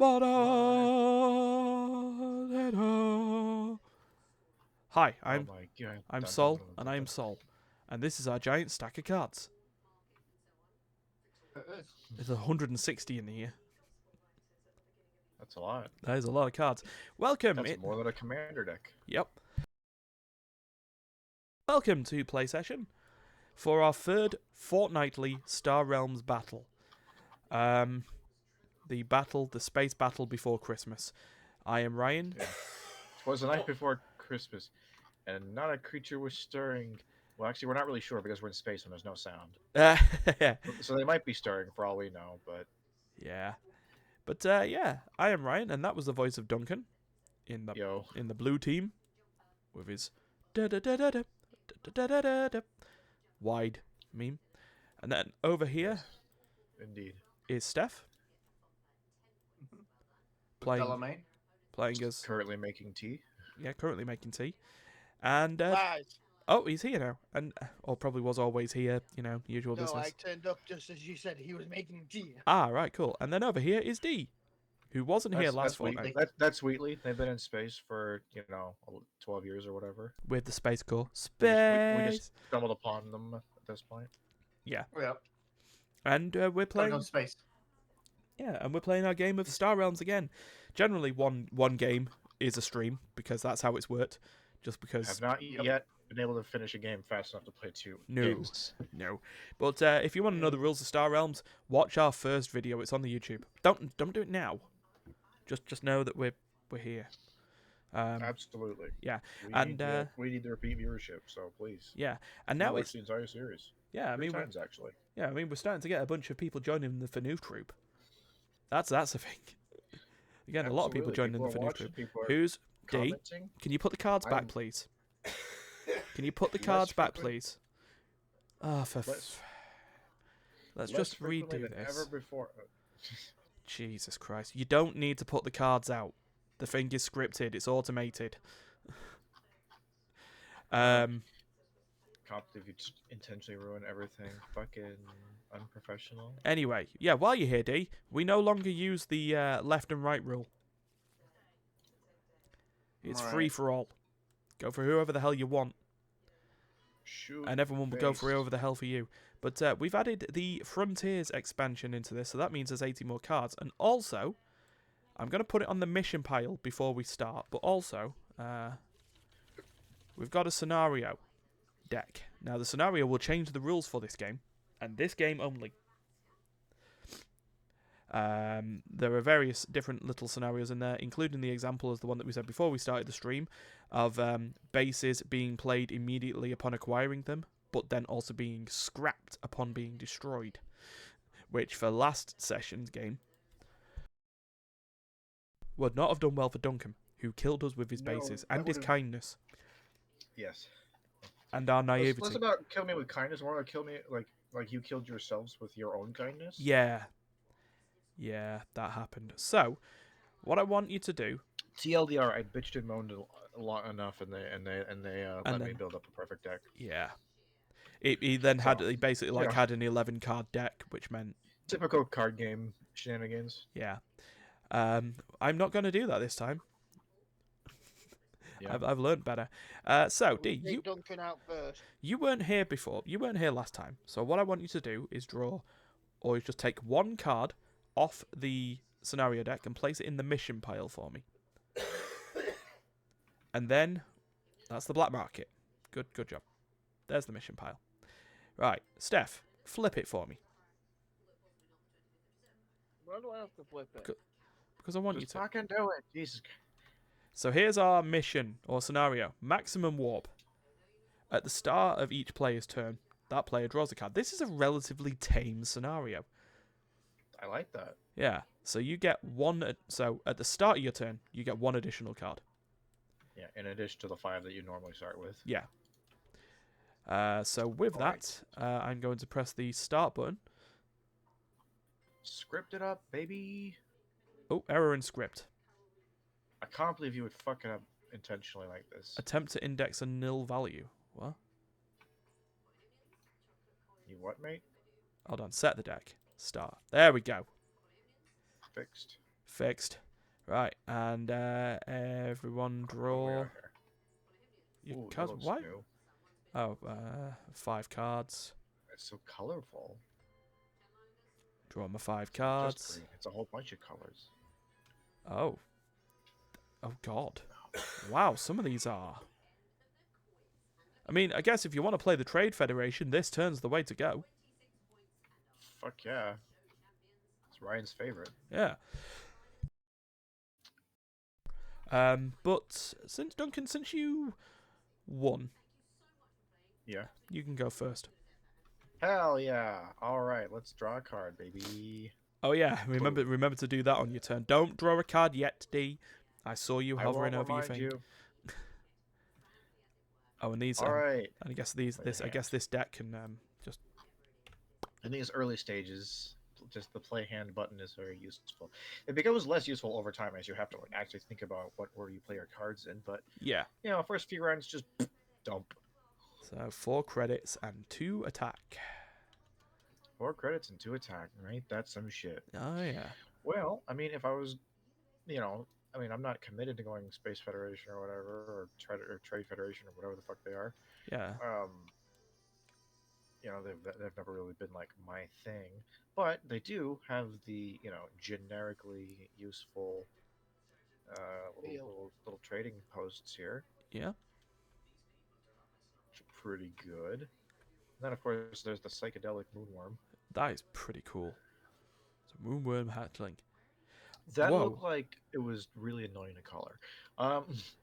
Hi, Oh my god. I'm Dun, dun, Sol, dun, and dun, I'm dun. Sol, and this is our giant stack of cards. There's 160 in here. That's a lot. That is a lot of cards. Welcome. That's more than a commander deck. Yep. Welcome to Play Session for our third fortnightly Star Realms battle. The space battle before Christmas. I am Ryan. Yeah. It was the night before Christmas, and not a creature was stirring. Well, actually, we're not really sure because we're in space and there's no sound. Yeah. So they might be stirring for all we know, but... Yeah. But yeah, I am Ryan, and that was the voice of Duncan in Yo. the blue team with his wide meme. And then over here Yes. Indeed. is Steph playing as Currently making tea. currently making tea. And Lies. oh, he's here now, and or probably was always here. Usual No, business. I turned up just as you said he was making tea. Ah, right, cool. And then over here is D, who wasn't here last fortnight That's Wheatley. They've been in space for 12 years or whatever. with the Space Corps. We just stumbled upon them at this point. Yeah. Yeah. And we're playing. Going space. Yeah, and we're playing our game of Star Realms again. Generally, one game is a stream because that's how it's worked. Just because. Have not yet been able to finish a game fast enough to play two games. No. But if you want to know the rules of Star Realms, watch our first video. It's on the YouTube. Don't do it now. Just know that we're here. Absolutely. Yeah, we need the repeat viewership, so please. Yeah, and now watch it's the entire series. Yeah, I mean, actually. Yeah, I mean, we're starting to get a bunch of people joining the Fanu troop. That's a thing. Again, a lot of people joining the Fanu troop. Who's D? Can you put the cards back, please? Can you put the cards back, please? Ah, let's just redo this. Ever before. Jesus Christ! You don't need to put the cards out. The thing is scripted. It's automated. Can't believe you just intentionally ruin everything. Fucking unprofessional. Anyway, yeah, while you're here, D, we no longer use the left and right rule. It's free for all. Go for whoever the hell you want. Shoot and everyone will go for whoever the hell for you. But we've added the Frontiers expansion into this, so that means there's 80 more cards. And also, I'm going to put it on the mission pile before we start, but also, we've got a scenario deck. Now, the scenario will change the rules for this game, and this game only. There are various different little scenarios in there, including the example as the one that we said before we started the stream, of bases being played immediately upon acquiring them, but then also being scrapped upon being destroyed. Which, for last session's game, would not have done well for Duncan, who killed us with his bases and his kindness. Yes. And our naivety. Less about kill me with kindness, more about kill me like you killed yourselves with your own kindness. Yeah. Yeah, that happened. So, what I want you to do. TLDR, I bitched and moaned a lot enough, and they let me build up a perfect deck. Yeah. He then he basically had an 11 card deck, which meant typical card game shenanigans. Yeah. I'm not going to do that this time. Yeah. I've learned better. So, D, Duncan out first. You weren't here before. You weren't here last time. So what I want you to do is draw, or just take one card off the scenario deck and place it in the mission pile for me. And then, that's the black market. Good job. There's the mission pile. Right, Steph, flip it for me. Why do I have to flip it? Because I want you to. Fucking do it, Jesus. So here's our mission, or scenario. Maximum warp. At the start of each player's turn, that player draws a card. This is a relatively tame scenario. I like that. Yeah, so you get one. So at the start of your turn, you get one additional card. Yeah, in addition to the 5 that you normally start with. Yeah. So with that, I'm going to press the start button. Script it up, baby. Oh, error in script. I can't believe you would fuck it up intentionally like this. Attempt to index a nil value. What? You what, mate? Hold on, set the deck. Start. There we go. Fixed. Fixed. Right, and everyone What do we draw got here? your Ooh, that cards. looks Why? new. Oh, 5 cards. It's so colorful. Draw my 5 It's not just cards. green. It's a whole bunch of colors. Oh. Oh, God. Wow, some of these are. I mean, I guess if you want to play the Trade Federation, this turn's the way to go. Fuck yeah. It's Ryan's favorite. Yeah. But since Duncan, since you won, Yeah. you can go first. Hell yeah. Alright, let's draw a card, baby. Oh yeah, remember to do that on your turn. Don't draw a card yet, D. I saw you I hovering won't over your remind thing. you. Oh, and these. Alright. And I guess Play the I guess hand. this deck can just. In these early stages, just the play hand button is very useful. It becomes less useful over time as you have to like actually think about what order you play your cards in. But Yeah. you know, first few rounds just dump. So 4 credits and 2 attack. 4 credits and 2 attack, right? That's some shit. Oh yeah. Well, I mean, if I was, you know, I mean, I'm not committed to going Space Federation or whatever, or Trade Federation or whatever the fuck they are. Yeah. You know, they've never really been like my thing, but they do have the generically useful little trading posts here. Yeah. Which are pretty good. And then of course there's the psychedelic moonworm. That is pretty cool. It's a moonworm hatchling. That Whoa. looked like it was really annoying to color.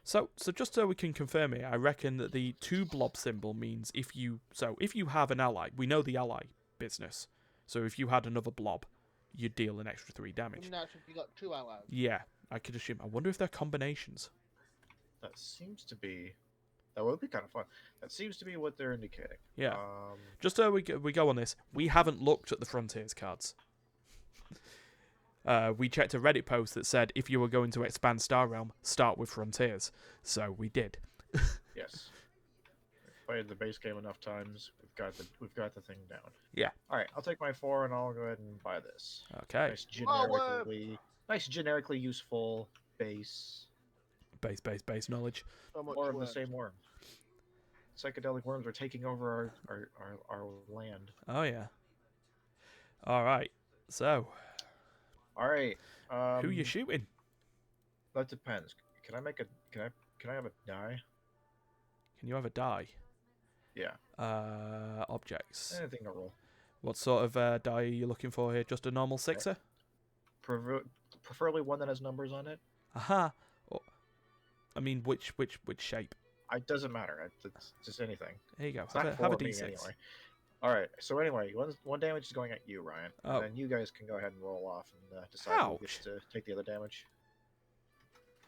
So just so we can confirm it, I reckon that the 2 blob symbol means if you have an ally, we know the ally business. So if you had another blob, you'd deal an extra 3 damage. And that's if you got 2 allies. Yeah, I could assume. I wonder if they're combinations. That would be kind of fun. That seems to be what they're indicating. Yeah. Just so we go on this, we haven't looked at the Frontiers cards. We checked a Reddit post that said if you were going to expand Star Realm, start with Frontiers. So we did. Yes. We've played the base game enough times. We've got the thing down. Yeah. All right, I'll take my 4 and I'll go ahead and buy this. Okay. Nice generically useful base. Base knowledge. So much More of the worse. same worm. Psychedelic worms are taking over our land. Oh yeah. All right. So. All right. Who you shooting? That depends. Can I have a die? Can you have a die? Yeah. Objects. Anything to roll. What sort of die are you looking for here? Just a normal 6er? Preferably one that has numbers on it. Aha. Oh, I mean, which shape? It doesn't matter. It's just anything. There you go. It's Have not a for D6. me anyway. All right. So anyway, one damage is going at you, Ryan. Oh. And then you guys can go ahead and roll off and decide who gets to take the other damage.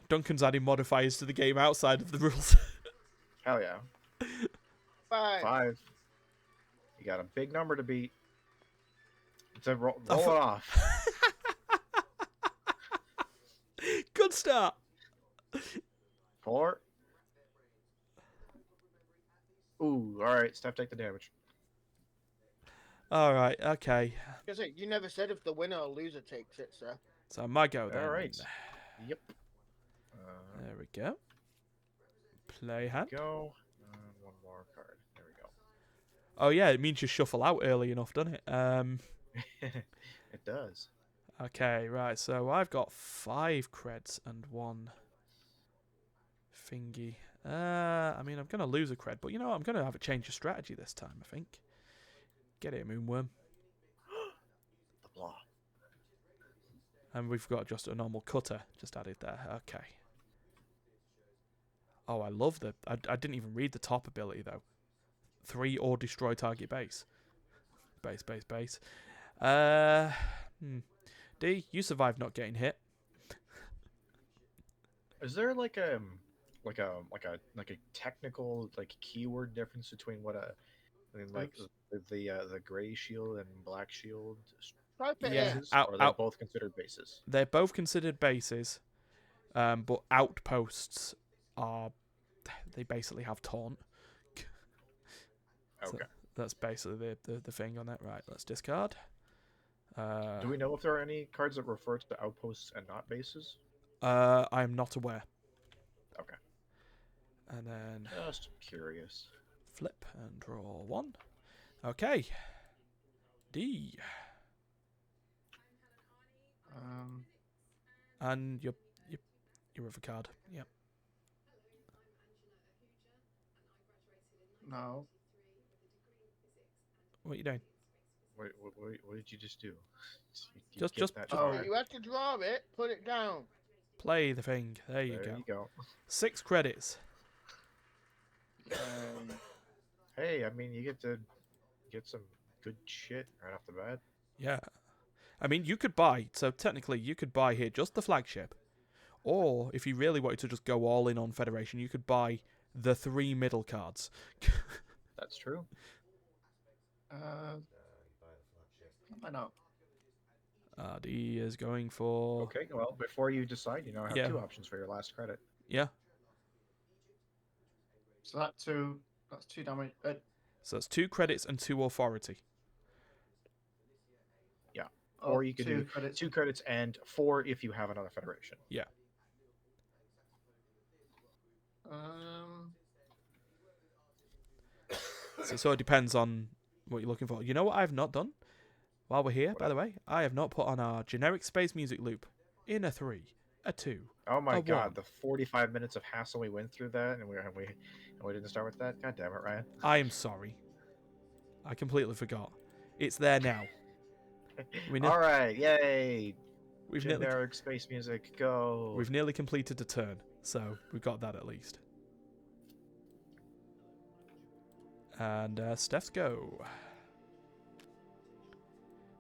Duncan's adding modifiers to the game outside of the rules. Hell yeah. 5. 5. You got a big number to beat. So roll it off. Good start. 4. Ooh, all right. Steph, take the damage. All right. Okay. Because you never said if the winner or loser takes it, sir. So my go then. All right. Yep. There we go. Play hand. Go. One more card. There we go. Oh yeah, it means you shuffle out early enough, doesn't it? It does. Okay, right. So I've got 5 creds and 1 thingy. I mean, I'm gonna lose a cred, but you know what? I'm gonna have a change of strategy this time. I think. Get it, Moonworm. The blah. And we've got just a normal cutter just added there. Okay. Oh, I love the... I didn't even read the top ability, though. 3 or destroy target base. Base. D, you survived not getting hit. Is there like a technical keyword difference between the gray shield and black shield Type it Yeah. in. bases, or are they both considered bases? They're both considered bases, but outposts are... They basically have taunt. Okay. So that's basically the thing on that. Right, let's discard. Do we know if there are any cards that refer to outposts and not bases? I'm not aware. Okay. And then Just curious. flip and draw 1. Okay. D. And your other card. Yep. No. What are you doing? What did you just do? You Just- get just- that just- card. You have to draw it. Put it down. Play the thing. There you There go. you go. 6 credits. Hey, I mean, you get to get some good shit right off the bat. Yeah. I mean, you could buy, so technically you could buy here just the flagship. Or, if you really wanted to just go all in on Federation, you could buy the 3 middle cards. That's true. Why not? D is going for... Okay, well, before you decide, you now have Yeah. 2 options for your last credit. Yeah. So that's 2 damage. So that's 2 credits and 2 authority. Or you could do 2 credits. 2 credits and 4 if you have another Federation. Yeah. So it sort of depends on what you're looking for. You know what I've not done? While we're here, by the way, I have not put on our generic space music loop in a 3, a 2. Oh my A god, 1. the 45 minutes of hassle we went through that, and we didn't start with that? God damn it, Ryan. I am sorry. I completely forgot. It's there now. We know- Alright, yay! We've nearly, Generic space music, go! we've nearly completed a turn, so we've got that at least. And Steph's go.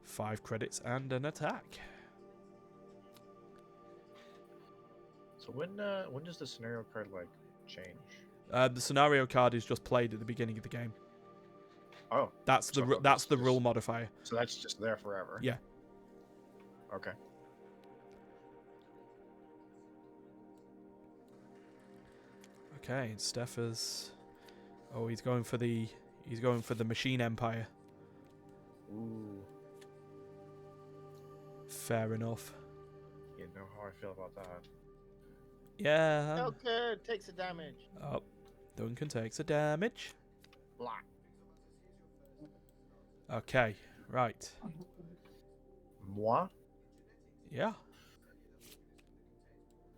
5 credits and an attack. So when does the scenario card like change? The scenario card is just played at the beginning of the game. Oh, That's the So that's the it's rule just- modifier. so that's just there forever. Yeah. Okay. Okay, and Steph is... Oh, he's going for the Machine Empire. Ooh, Fair enough. you know how I feel about that. Yeah. Okay, takes the damage. Oh, Duncan takes a damage. Blah. Okay, right. Moi? Yeah.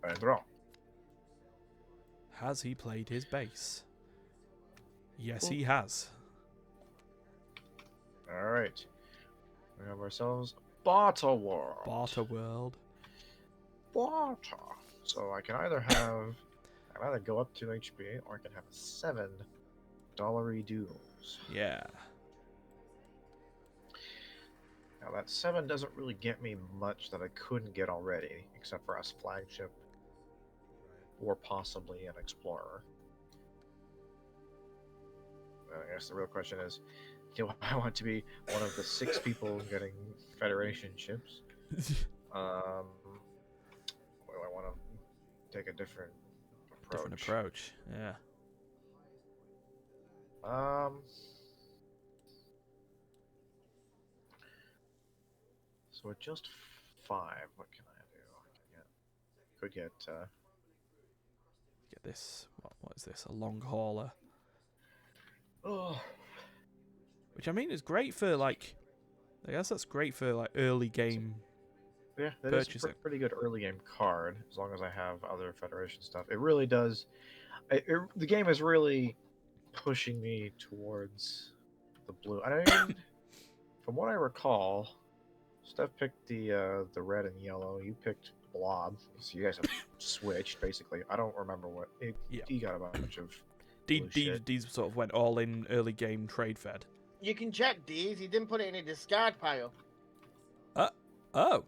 I draw. Has he played his base? Yes, he has. Alright. We have ourselves Barter World. Barter World. Barter. So I can either go up to HP or I can have $7 duels. Yeah. Now that 7 doesn't really get me much that I couldn't get already, except for us flagship or possibly an explorer. I guess the real question is, do I want to be one of the 6 people getting Federation ships? Or do I want to take a different approach? Different approach. Yeah. So at just 5, what can I do? Could get Get this. What is this? A long hauler. oh, Which I mean is great for like. I guess that's great for like early game. yeah, that is Purchase a it. pretty good early game card as long as I have other Federation stuff. It really does. The game is really pushing me towards the blue. I mean, from what I recall, Steph picked the red and yellow. You picked blob. So you guys have switched basically. I don't remember what. Yeah. You got a bunch of. These sort of went all in early game trade fed. You can check these. He didn't put it in a discard pile. Oh.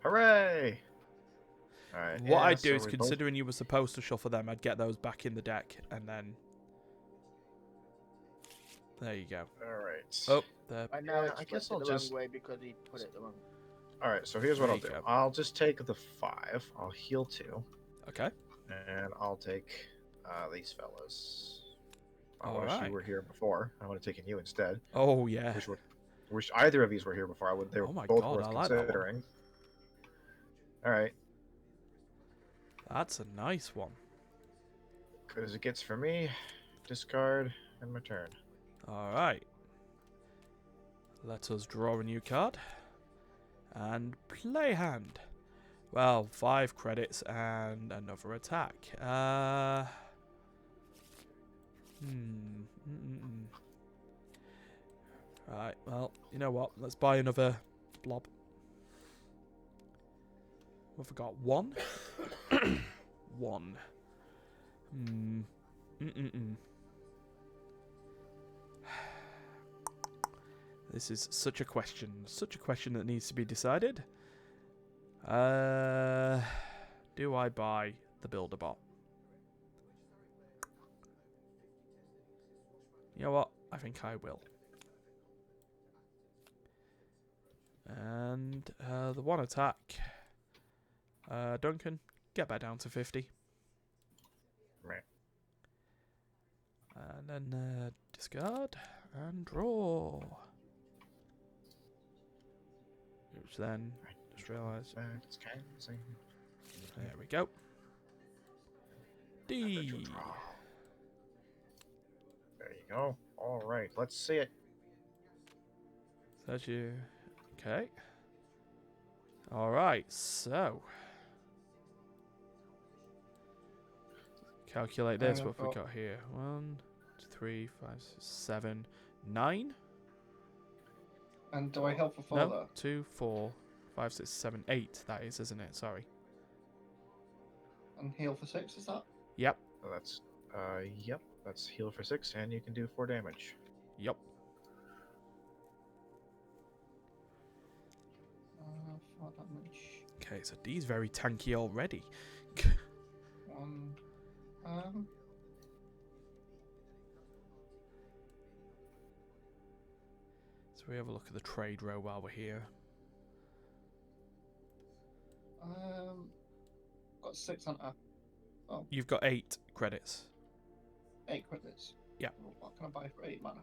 Hooray! All right. What yeah, I'd do so is, we both- considering you were supposed to shuffle them, I'd get those back in the deck, and then... There you go. All right. Oh, there. I know Yeah, it's I guess flipped it I'll the just- wrong way because he put it the wrong. All right. So here's what There I'll you do. go. I'll just take the 5. I'll heal 2, Okay. and I'll take these fellas. I All wish right. you were here before. I would have taken you instead. Oh, yeah. wish either of these were here before. I would. They were Oh my both God, worth I like that one. considering. All right, That's a nice one. good as it gets for me. Discard and my turn. All right. Let us draw a new card and play hand. Well, 5 credits and another attack. Right, well, you know what? Let's buy another blob. What have I got? 1? 1. This is such a question that needs to be decided. Do I buy the Builder Bot? You know what? I think I will. And the 1 attack. Duncan, get back down to 50. Right. And then discard and draw. Which then, just realised. It's kind of the same. There we go. D. There you go. All right, let's see it. That's you. Okay. All right. So, calculate this. What have we got here? 1, 2, 3, 5, 6, 7, 9. And do I help for 4 No, though? 2, 4, 5, 6, 7, 8. That is, isn't it? Sorry. And heal for 6, is that? Yep. So that's yep. That's heal for 6, and you can do 4 damage. Yep. 4 damage. Okay, so D's very tanky already. 1. So we have a look at the trade row while we're here. Got 6 on her. You've got 8 credits. 8 credits. Yeah. What can I buy for 8 mana?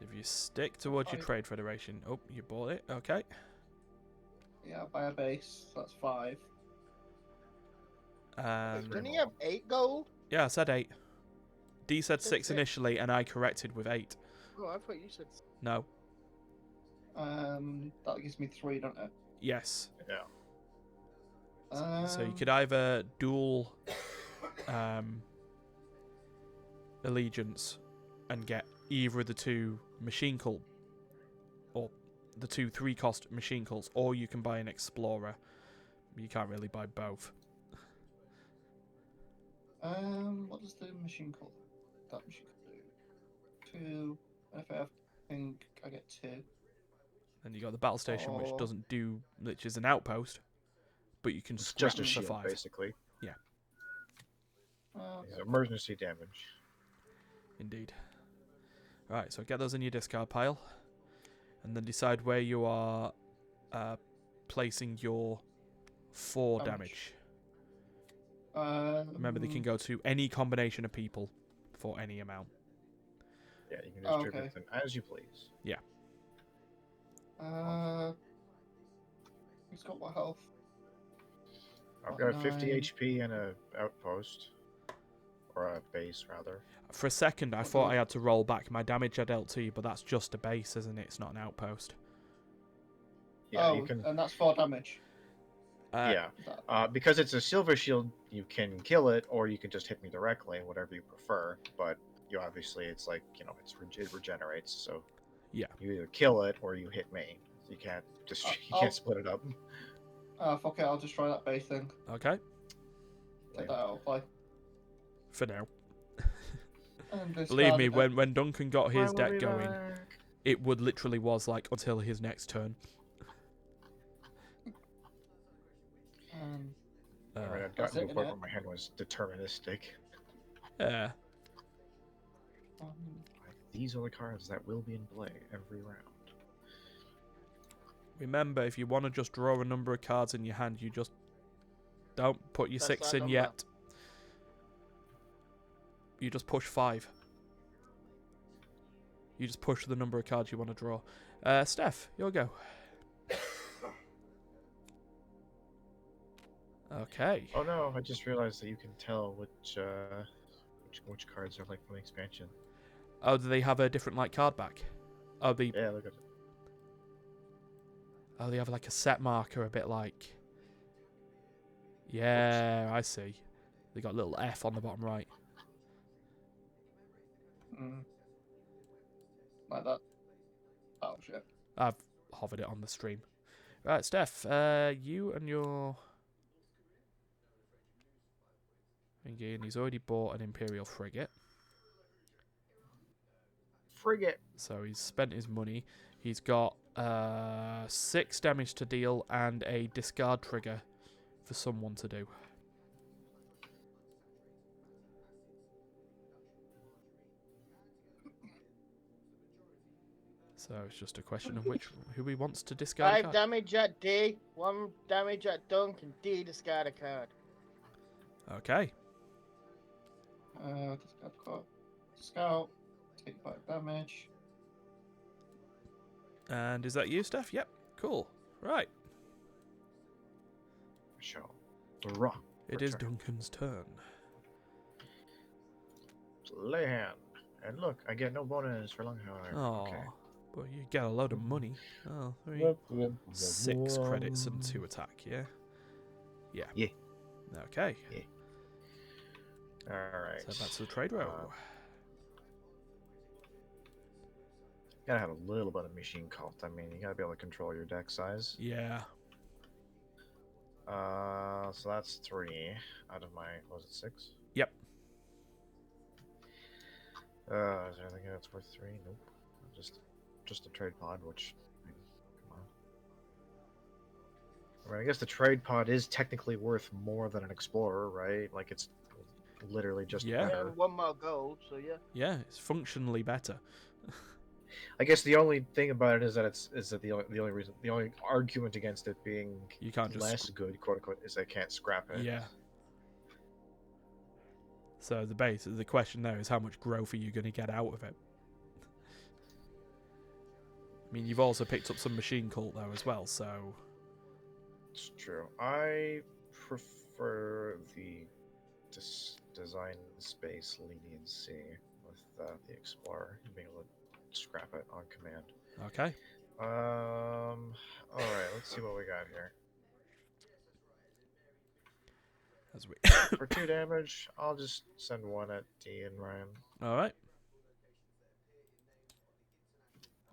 If you stick towards your Five. trade federation. Oh, you bought it. Okay. Yeah, I'll buy a base. So that's 5. And Didn't he have 8 gold? yeah, I said 8. D said Said 6 six. initially, and I corrected with 8. Oh, I thought you said. No. That gives me 3, don't it? Yes. Yeah. So you could either dual allegiance and get either of the 2 machine cult, or the 2 3-cost machine cults, or you can buy an explorer. You can't really buy both. What does the machine call? That machine do 2. And if I think I get 2. Then you got the battle station, which Or- doesn't do, which is an outpost, but you can It's scrap just a for shield, 5. basically. Okay. It's emergency damage. Indeed. Right, so get those in your discard pile, and then decide where you are placing your 4 damage. Remember, they can go to any combination of people for any amount. Yeah, you can Oh, distribute okay. them as you please. He's got what health? I've Got got 50 9. HP and a outpost. Or a base, rather. For a second, I What thought do- I had to roll back my damage I dealt to you, but that's just a base, isn't it? It's not an outpost. Yeah, you can. And that's 4 damage. Yeah. Is that- Because it's a silver shield, you can kill it, or you can just hit me directly, whatever you prefer. But you obviously, it's like, it regenerates, so Yeah. you either kill it or you hit me. You can't just you I'll- can't split it up. Fuck it, I'll just try that base thing. Okay, Take that out of play. for now. And Believe discard me, it. when Duncan got his Why deck would we going, back? it would literally was like until his next turn. I mean, I'd That's gotten to it, a point innit? where my hand was deterministic. Yeah. Um, Like, these are the cards that will be in play every round. Remember, if you want to just draw a number of cards in your hand, you just don't put your That's 6 that in number. yet. You just push 5. You just push the number of cards you want to draw. Steph, your go. Okay. Oh no! I just realized that you can tell which cards are like from the expansion. Oh, do they have a different like card back? Oh, Yeah, look at it. Oh, they have like a set marker, a bit like. Yeah, I see. They got a little F on the bottom right. Like that. Oh shit. I've hovered it on the stream. Right, Steph, you and your. Again, he's already bought an Imperial frigate, Frigate. so he's spent his money. He's got 6 damage to deal and a discard trigger for someone to do. So it's just a question of who he wants to discard. 5 damage at D, 1 damage at Dunk, and D discard a card. Okay. Discard card. Scout. Take 5 damage. And is that you, Steph? Yep. Cool. Right. Show. The rock. It is Return. Duncan's turn. Lay hand. And look, I get no bonus for long hour. Oh, Okay. but you get a load of money. Oh, 6 credits and 2 attack. Yeah. Yeah. Yeah. Okay. Alright. So that's the trade row. Gotta have a little bit of machine cult. I mean, you gotta be able to control your deck size. Yeah. So that's 3 out of my, was it 6? Yep. Is there anything that's worth 3? Nope. Just a trade pod, which, I mean, come on. I mean, I guess the trade pod is technically worth more than an explorer, right? Like, it's literally just Yeah. better. 1 more gold, so yeah. Yeah, it's functionally better. I guess the only thing about it is that the only argument against it being You can't just less good, quote unquote, is I can't scrap it. Yeah. So the question there is how much growth are you going to get out of it? I mean, you've also picked up some machine cult though as well, so It's true. I prefer the design space leniency with the explorer, being able to scrap it on command. okay. All right, let's see what we got here. As we For 2 damage, I'll just send 1 at D and Ryan. All right.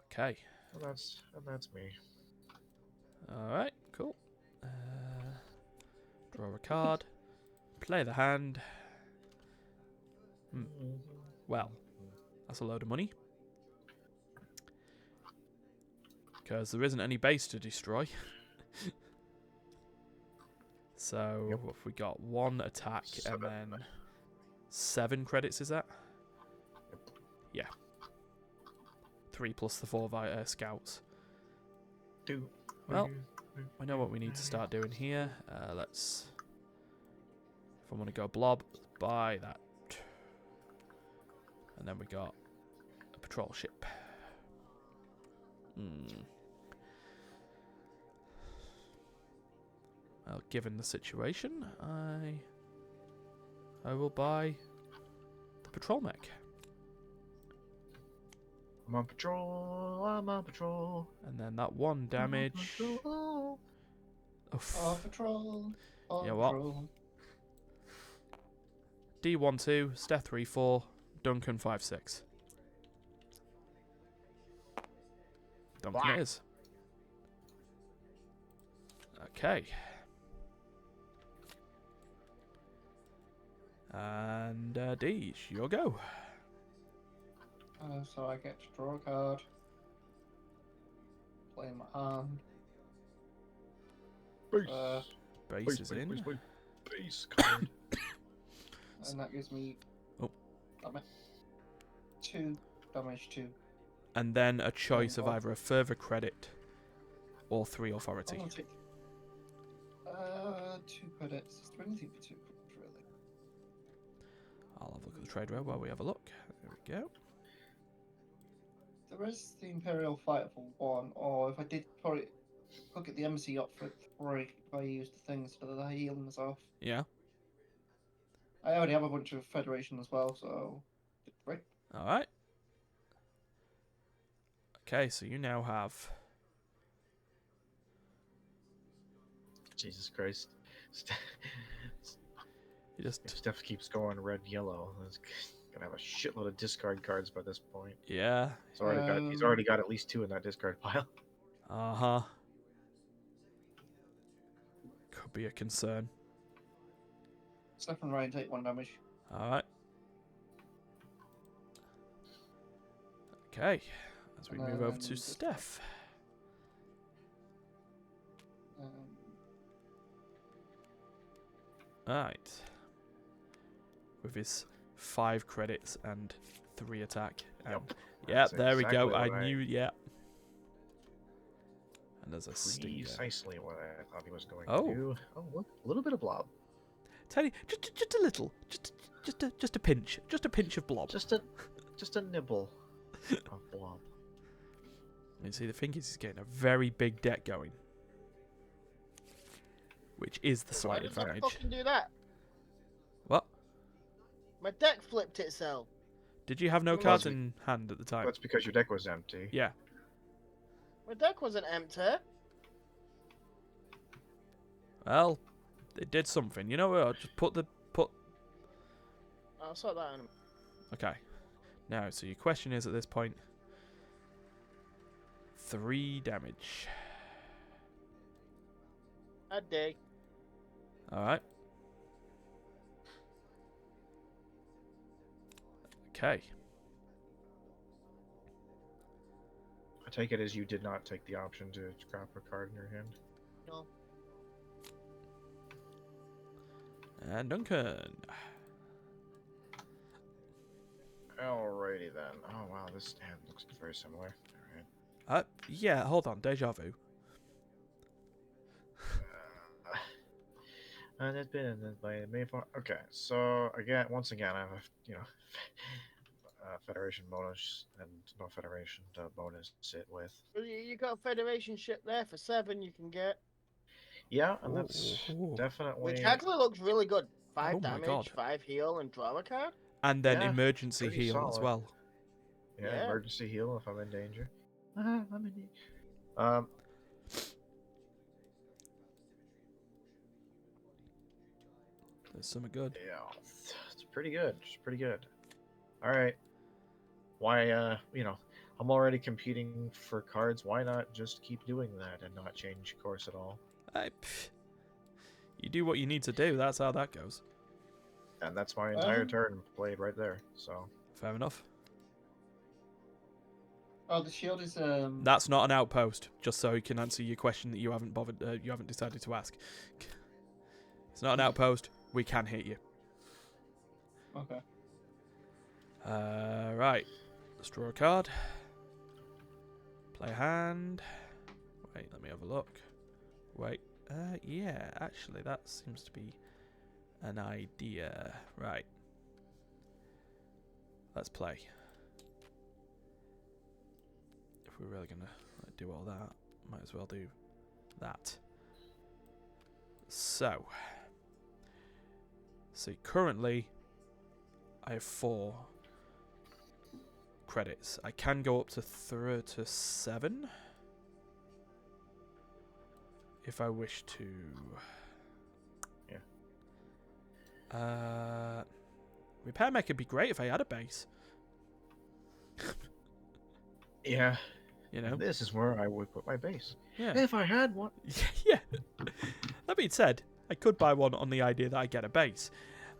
Okay. And that's me. All right. Cool. Draw a card. Play the hand. Well, that's a load of money. Because there isn't any base to destroy. So Yep. what have we got? 1 attack 7. and then 7 credits, is that? Yep. Yeah. 3 plus the 4 scouts. Well, we know what we need to start doing here. Let's... If I want to go blob, buy that. And then we got a patrol ship. Well, given the situation, I will buy the patrol mech. I'm on patrol. I'm on patrol. And then that 1 damage. Patrol. Paw patrol. Paw You know what? patrol. D12, Steph 3-4, Duncan 5-6. Duncan Blah. it is. Okay. And Deej, your go. So I get to draw a card. Play my hand. Base. Base is in. Base card. And that gives me damage. 2 damage 2. And then a choice of God. either a further credit or 3 authority. I'm gonna take 2 credits. Is there anything for 2 credits, really? I'll have a look at the trade row while we have a look. There we go. there is the Imperial Fighter for 1, or if I did probably get the embassy up for 3, if I used the things for the healing myself. Yeah. I already have a bunch of Federation as well, so 3. All right. Okay, so you now have. Jesus Christ. You just. If stuff keeps going red, yellow, it's gonna have a shitload of discard cards by this point. Yeah. He's already got at least 2 in that discard pile. Uh huh. Could be a concern. Steph and Ryan take 1 damage. All right. Okay. As we move over to Steph. Alright. With his 5 credits and 3 attack. And That's there we go. exactly what I knew, yeah. And there's a stinger. Precisely what I thought he was going Oh. to do. Oh, look, a little bit of blob. Teddy, just a little. Just a pinch. Just a pinch of blob. Just a nibble of blob. You see, the thing is, he's getting a very big deck going. Which is the slight Why did I advantage. fucking do that? What? My deck flipped itself. Did you have no Well, cards that's- in hand at the time? That's because your deck was empty. Yeah. My deck wasn't empty. Well, it did something. You know what? Just put. I'll sort that in a minute. Okay. Now, so your question is at this point. 3 damage. A day. Alright. Okay. I take it as you did not take the option to scrap a card in your hand. No. And Duncan. Alrighty then. Oh wow, this hand looks very similar. Alright. Yeah, hold on. Deja vu. And it's been by main form. Okay, so once again, I have Federation bonus and no Federation bonus to sit with. You got a Federation ship there for 7 you can get. Yeah, and that's Ooh. definitely. Which actually looks really good. 5 Oh my damage, God. 5 heal, and draw a card. And then Yeah, emergency pretty heal as solid. well. Yeah, Yeah. emergency heal if I'm in danger. I'm in danger. There's something good. Yeah, it's pretty good. It's pretty good. All right. Why, I'm already competing for cards. Why not just keep doing that and not change course at all? You do what you need to do. That's how that goes. And that's my entire turn played right there. So Fair enough. Oh, the shield is That's not an outpost. Just so you can answer your question that you haven't bothered. You haven't decided to ask. It's not an outpost. We can hit you. okay. Right. Let's draw a card. Play a hand. Wait, let me have a look. Wait. Yeah, actually, that seems to be an idea. Right. Let's play. If we're really going to do all that, might as well do that. So. See, currently, I have 4 credits. I can go up to 7 if I wish to. yeah. Repair mech would be great if I had a base. Yeah. You know. This is where I would put my base. Yeah. If I had one. Yeah. That being said, I could buy one on the idea that I get a base.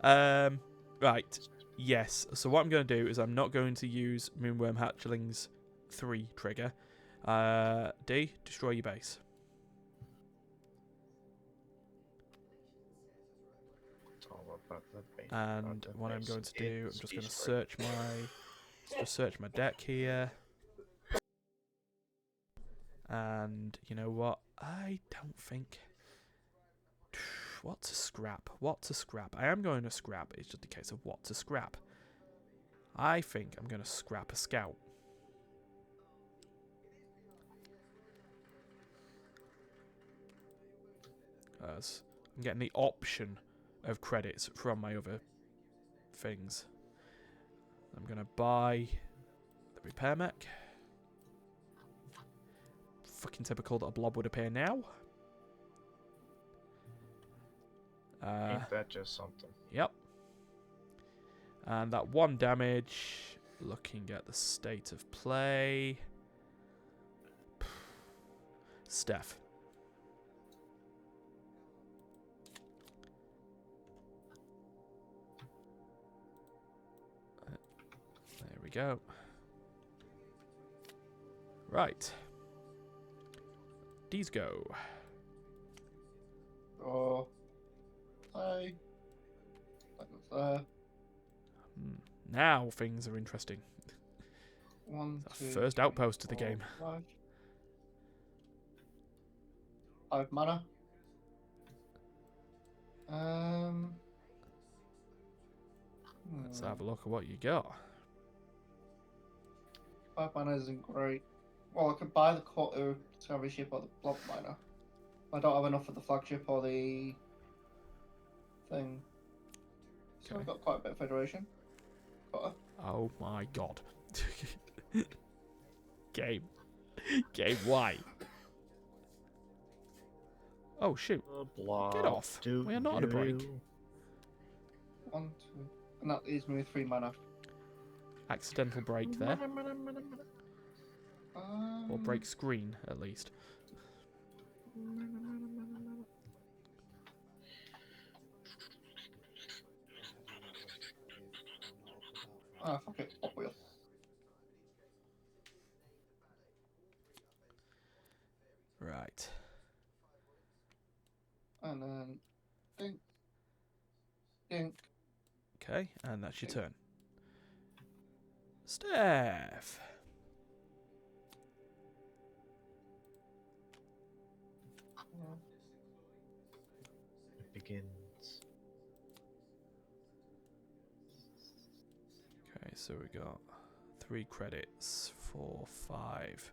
Right. Yes. So what I'm going to do is I'm not going to use Moonworm Hatchling's 3 trigger. D, destroy your base. It's all about the base. And the what I'm base going to do, I'm is just going to destroyed. search my deck here. And you know what? I don't think. What to scrap? What to scrap? I am going to scrap. It's just a case of what to scrap. I think I'm going to scrap a scout. As I'm getting the option of credits from my other things. I'm going to buy the repair mech. Fucking typical that a blob would appear now. Ain't that just something? Yep. And that 1 damage. Looking at the state of play. Steph. There we go. Right. These go. Oh. Hi. That was there. Now things are interesting. 1, It's our 2, first 3, outpost of the 4, game. 5. 5 mana. Let's have a look at what you got. 5 mana isn't great. Well, I could buy the Discovery Ship or the Blob Miner. I don't have enough for the flagship or the thing. So Okay. I've got quite a bit of Federation. Got Oh my god. Game. Game, why? Oh shoot. Get off. We are not on a break. 1, 2. And that leaves me with 3 mana. Accidental break there. Or break screen, at least. Fuck it. What wheel? Right. And then dink. Dink. Okay, and that's your turn. Steph. It begins. Okay, so we got 3 credits, 4, 5,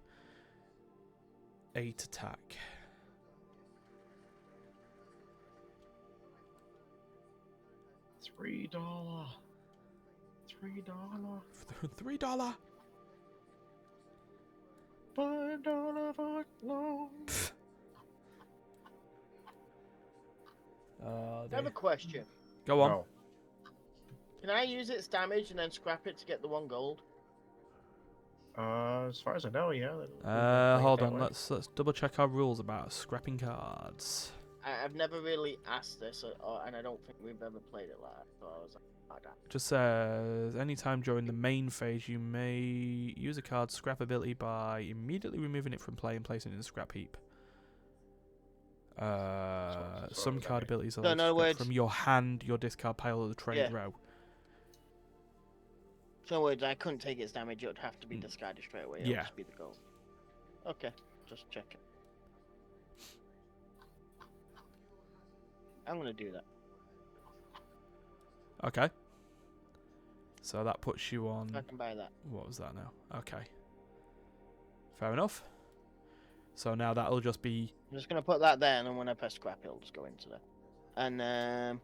8 attack. $3. $3. $3. $5 for loan. I have a question. Go on. No. Can I use its damage and then scrap it to get the 1 gold? As far as I know, yeah. Hold on. Let's double check our rules about scrapping cards. I've never really asked this, and I don't think we've ever played it like that. So I was like, oh, damn. Just says anytime during the main phase, you may use a card's scrap ability by immediately removing it from play and placing it in the scrap heap. Some card abilities are So in other words, from your hand, your discard pile, or the trade Yeah. row. So in other words, I couldn't take its damage. It would have to be discarded straight away. It would Yeah. just be the gold. Okay, just checking. I'm gonna do that. Okay. So that puts you on. I can buy that. What was that now? Okay. Fair enough. So now that'll just be. I'm just gonna put that there, and then when I press scrap, it'll just go into there. And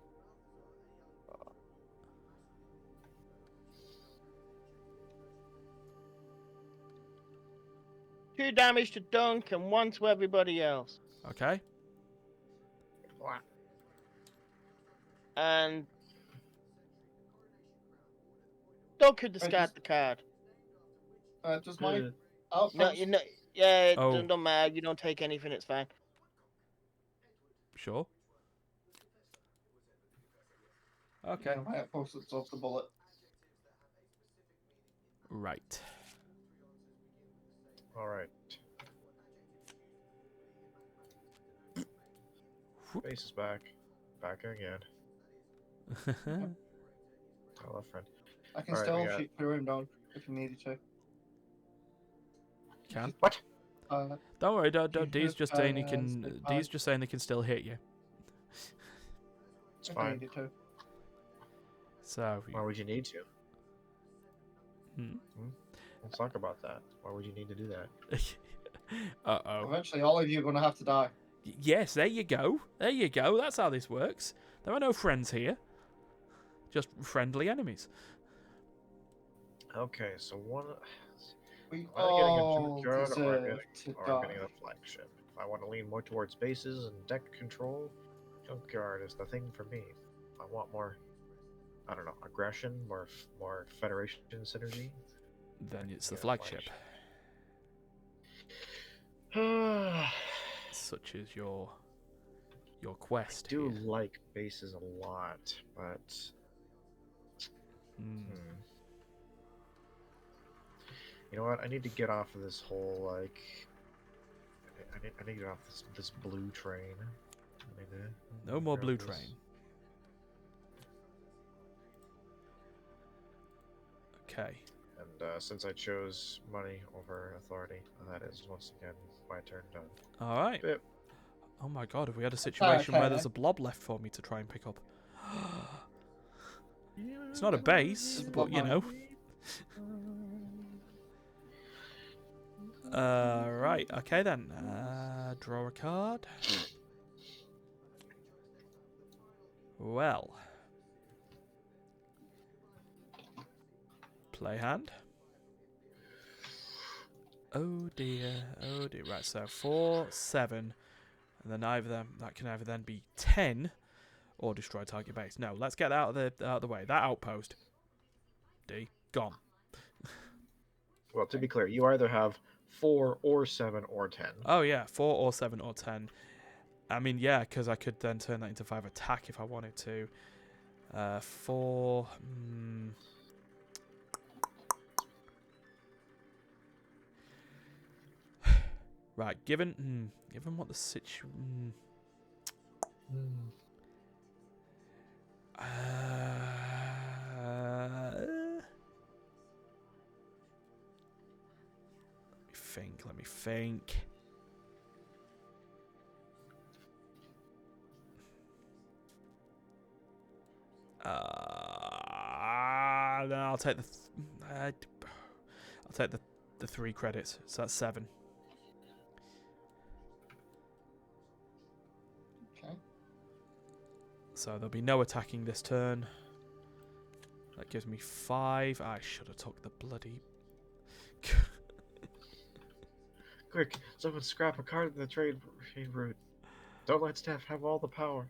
2 damage to Dunk and 1 to everybody else. Okay. And Dunk could discard the card. Does my Good. outpost... No, you know, yeah, it Oh. don't matter. You don't take anything. It's fine. Sure. Okay. Yeah, my outpost absorbs the bullet. Right. All right. Whoop. Face is back. Back again. Hello, friend. I can Alright, still we got- shoot through him down if you needed to. Can. What? Don't worry. Don't. You D's have, just saying he stick can. by- D's just saying they can still hit you. It's If you fine. needed to. So. Why would you need to? Hmm. Let's talk about that. Why would you need to do that? Uh oh. Eventually, all of you are going to have to die. Yes, there you go. There you go. That's how this works. There are no friends here. Just friendly enemies. Okay, so one. We Am I getting a all junkyard deserve to or I'm die. getting a flagship? If I want to lean more towards bases and deck control, junkyard is the thing for me. If I want more, I don't know, aggression, more Federation synergy. Then it's the Yeah, flagship. I Such as your quest do here. like bases a lot, but Hmm. you know what? I need to get off of this whole like. I need to get off this blue train. No more get off blue this- train. Okay. And since I chose money over authority, that is once again my turn done. All right. Yep. Oh my god, have we had a situation where okay. there's a blob left for me to try and pick up? It's not a base, It's a but blob you know. Right, okay then. Draw a card. Well. Play hand. Oh dear, oh dear. Right, so 4, 7, and then that can either then be 10 or destroy target base. No, let's get that out of the way. That outpost. D gone. Well, to be clear, you either have 4 or 7 or 10. Oh yeah, 4 or 7 or 10. I mean, yeah, because I could then turn that into 5 attack if I wanted to. 4. Right, given what the situation. Let me think. Then I'll take the 3 credits. So that's 7. Okay. So there'll be no attacking this turn. That gives me 5. I should have took the bloody. Quick, someone scrap a card in the trade route. Don't let Steph have all the power.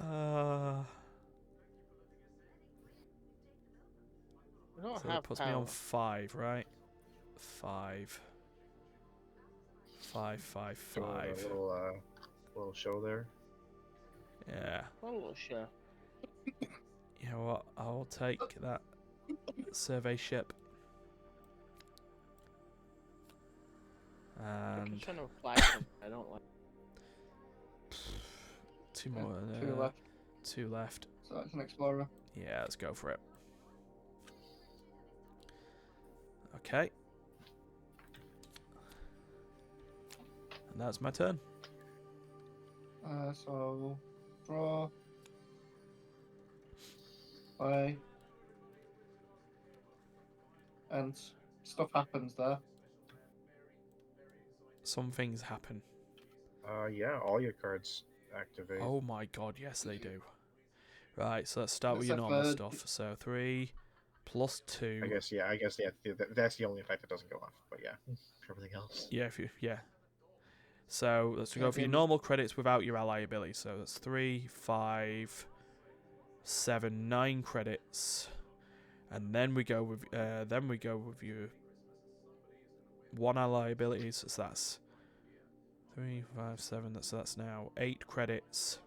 We don't So that have puts power. me on 5, right? 5. 5, 5, Doing 5. a little show there. Yeah. Oh, sure. You know what? I'll take that survey ship. And Kind of flashing. I don't like. 2 more. 2 left. 2 left. So that's an explorer. Yeah, let's go for it. Okay. And that's my turn. So draw. Play. And stuff happens there. Some things happen. Yeah, all your cards activate. Oh my god, yes they do. Right, so let's start with your Except normal for- stuff. So 3 plus 2. I guess that's the only effect that doesn't go off. But yeah, everything else. Yeah. So let's go for your then- normal credits without your ally ability. So that's 3, 5, 7, 9 credits, and then we go with your 1 ally abilities. So that's 3, 5, 7. So that's now 8 credits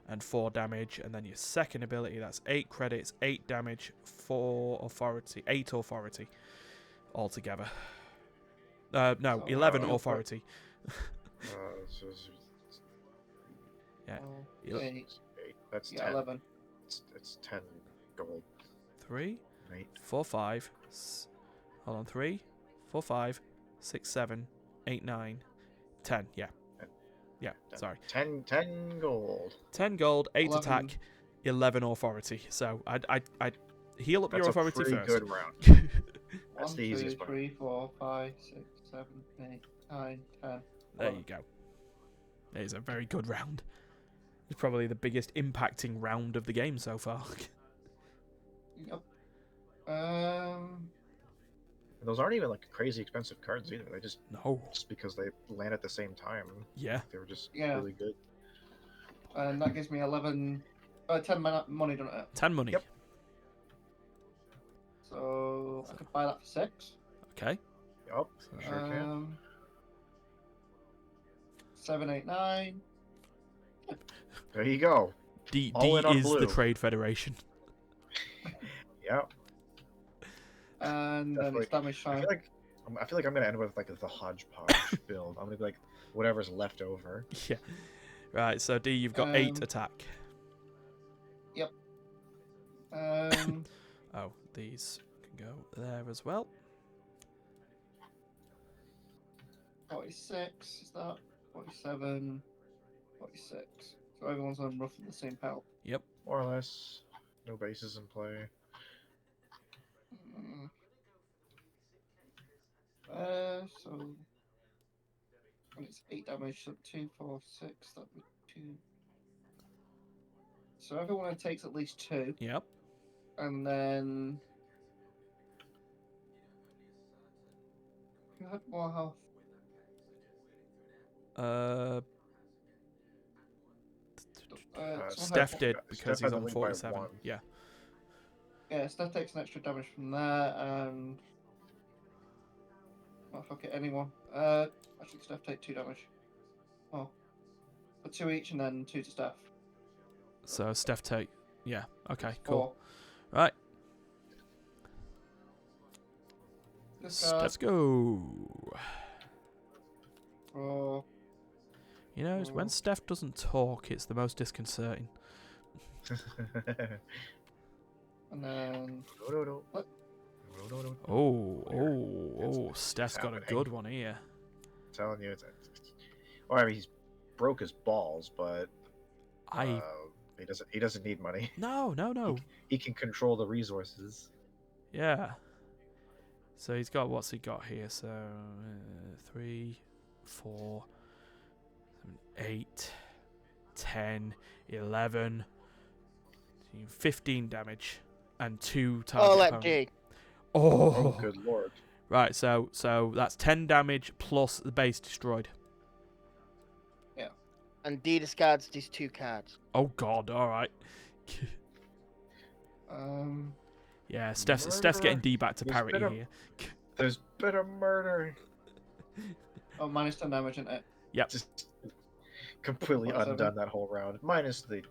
and 4 damage, and then your second ability, that's 8 credits, 8 damage, 4 authority, 8 authority altogether. No, So, 11 your authority. So it's Yeah. 8. 8. That's Yeah, 10. 11. It's 10 gold. 3, Right. 4, 5. Hold on, 3, 4, 5, 6, 7, 8, 9, 10. Yeah. Yeah, 10. sorry. 10 gold. 10 gold, 8 11. attack, 11 authority. So I'd heal up That's your a authority pretty first. good round. That's 1, the 2, easiest one. 3, 4, 5, 6, 7, 8, 9, 10. There you go. It is a very good round. It's probably the biggest impacting round of the game so far. Yep. Those aren't even like crazy expensive cards either. They just No. because they land at the same time. Yeah. They were just Yeah. really good. And that gives me 10 money, doesn't it? 10 money. Yep. So I could buy that for 6. Okay. Yup, sure can. 7, 8, 9. There you go. D All in on is the blue. Trade Federation. Yep. And then Definitely. it's damage I time. feel like I'm gonna end with like the hodgepodge build. I'm gonna be like whatever's left over. Yeah. Right, so D, you've got 8 attack. Yep. Um, Oh, these can go there as well. 46 is that? 47, 46. So everyone's on roughly the same pelt. Yep. More or less. No bases in play. Mm. So and it's 8 damage, so 2, 4, 6, that would be 2. So everyone takes at least 2, Yep. and then who had more health? Someone Steph had- did Steph because had he's the on lead by 47. 1. Yeah. Yeah, Steph takes an extra damage from there, and oh fuck it, anyone. Actually, Steph take 2 damage. Oh, but 2 each, and then 2 to Steph. So Steph take. Yeah. Okay. 4. Cool. Right. This Let's go. Oh, You know, it's when Steph doesn't talk, it's the most disconcerting. and then what? Oh, Steph's got a happening. good one here. I'm telling you, well, I mean, he's broke his balls, but he doesn't need money. No. He can control the resources. Yeah. So he's got, what's he got here? So 3, 4, 8, 10, 11, 15 damage, and 2 target opponent. OMG. Oh, good lord! Right, so that's 10 damage plus the base destroyed. And D discards these 2 cards. Oh god, alright. Yeah, Steph's getting D back to parity here. There's been a murder. Oh, minus 10 damage, isn't it? Yep. Just completely 47. undone that whole round, minus the,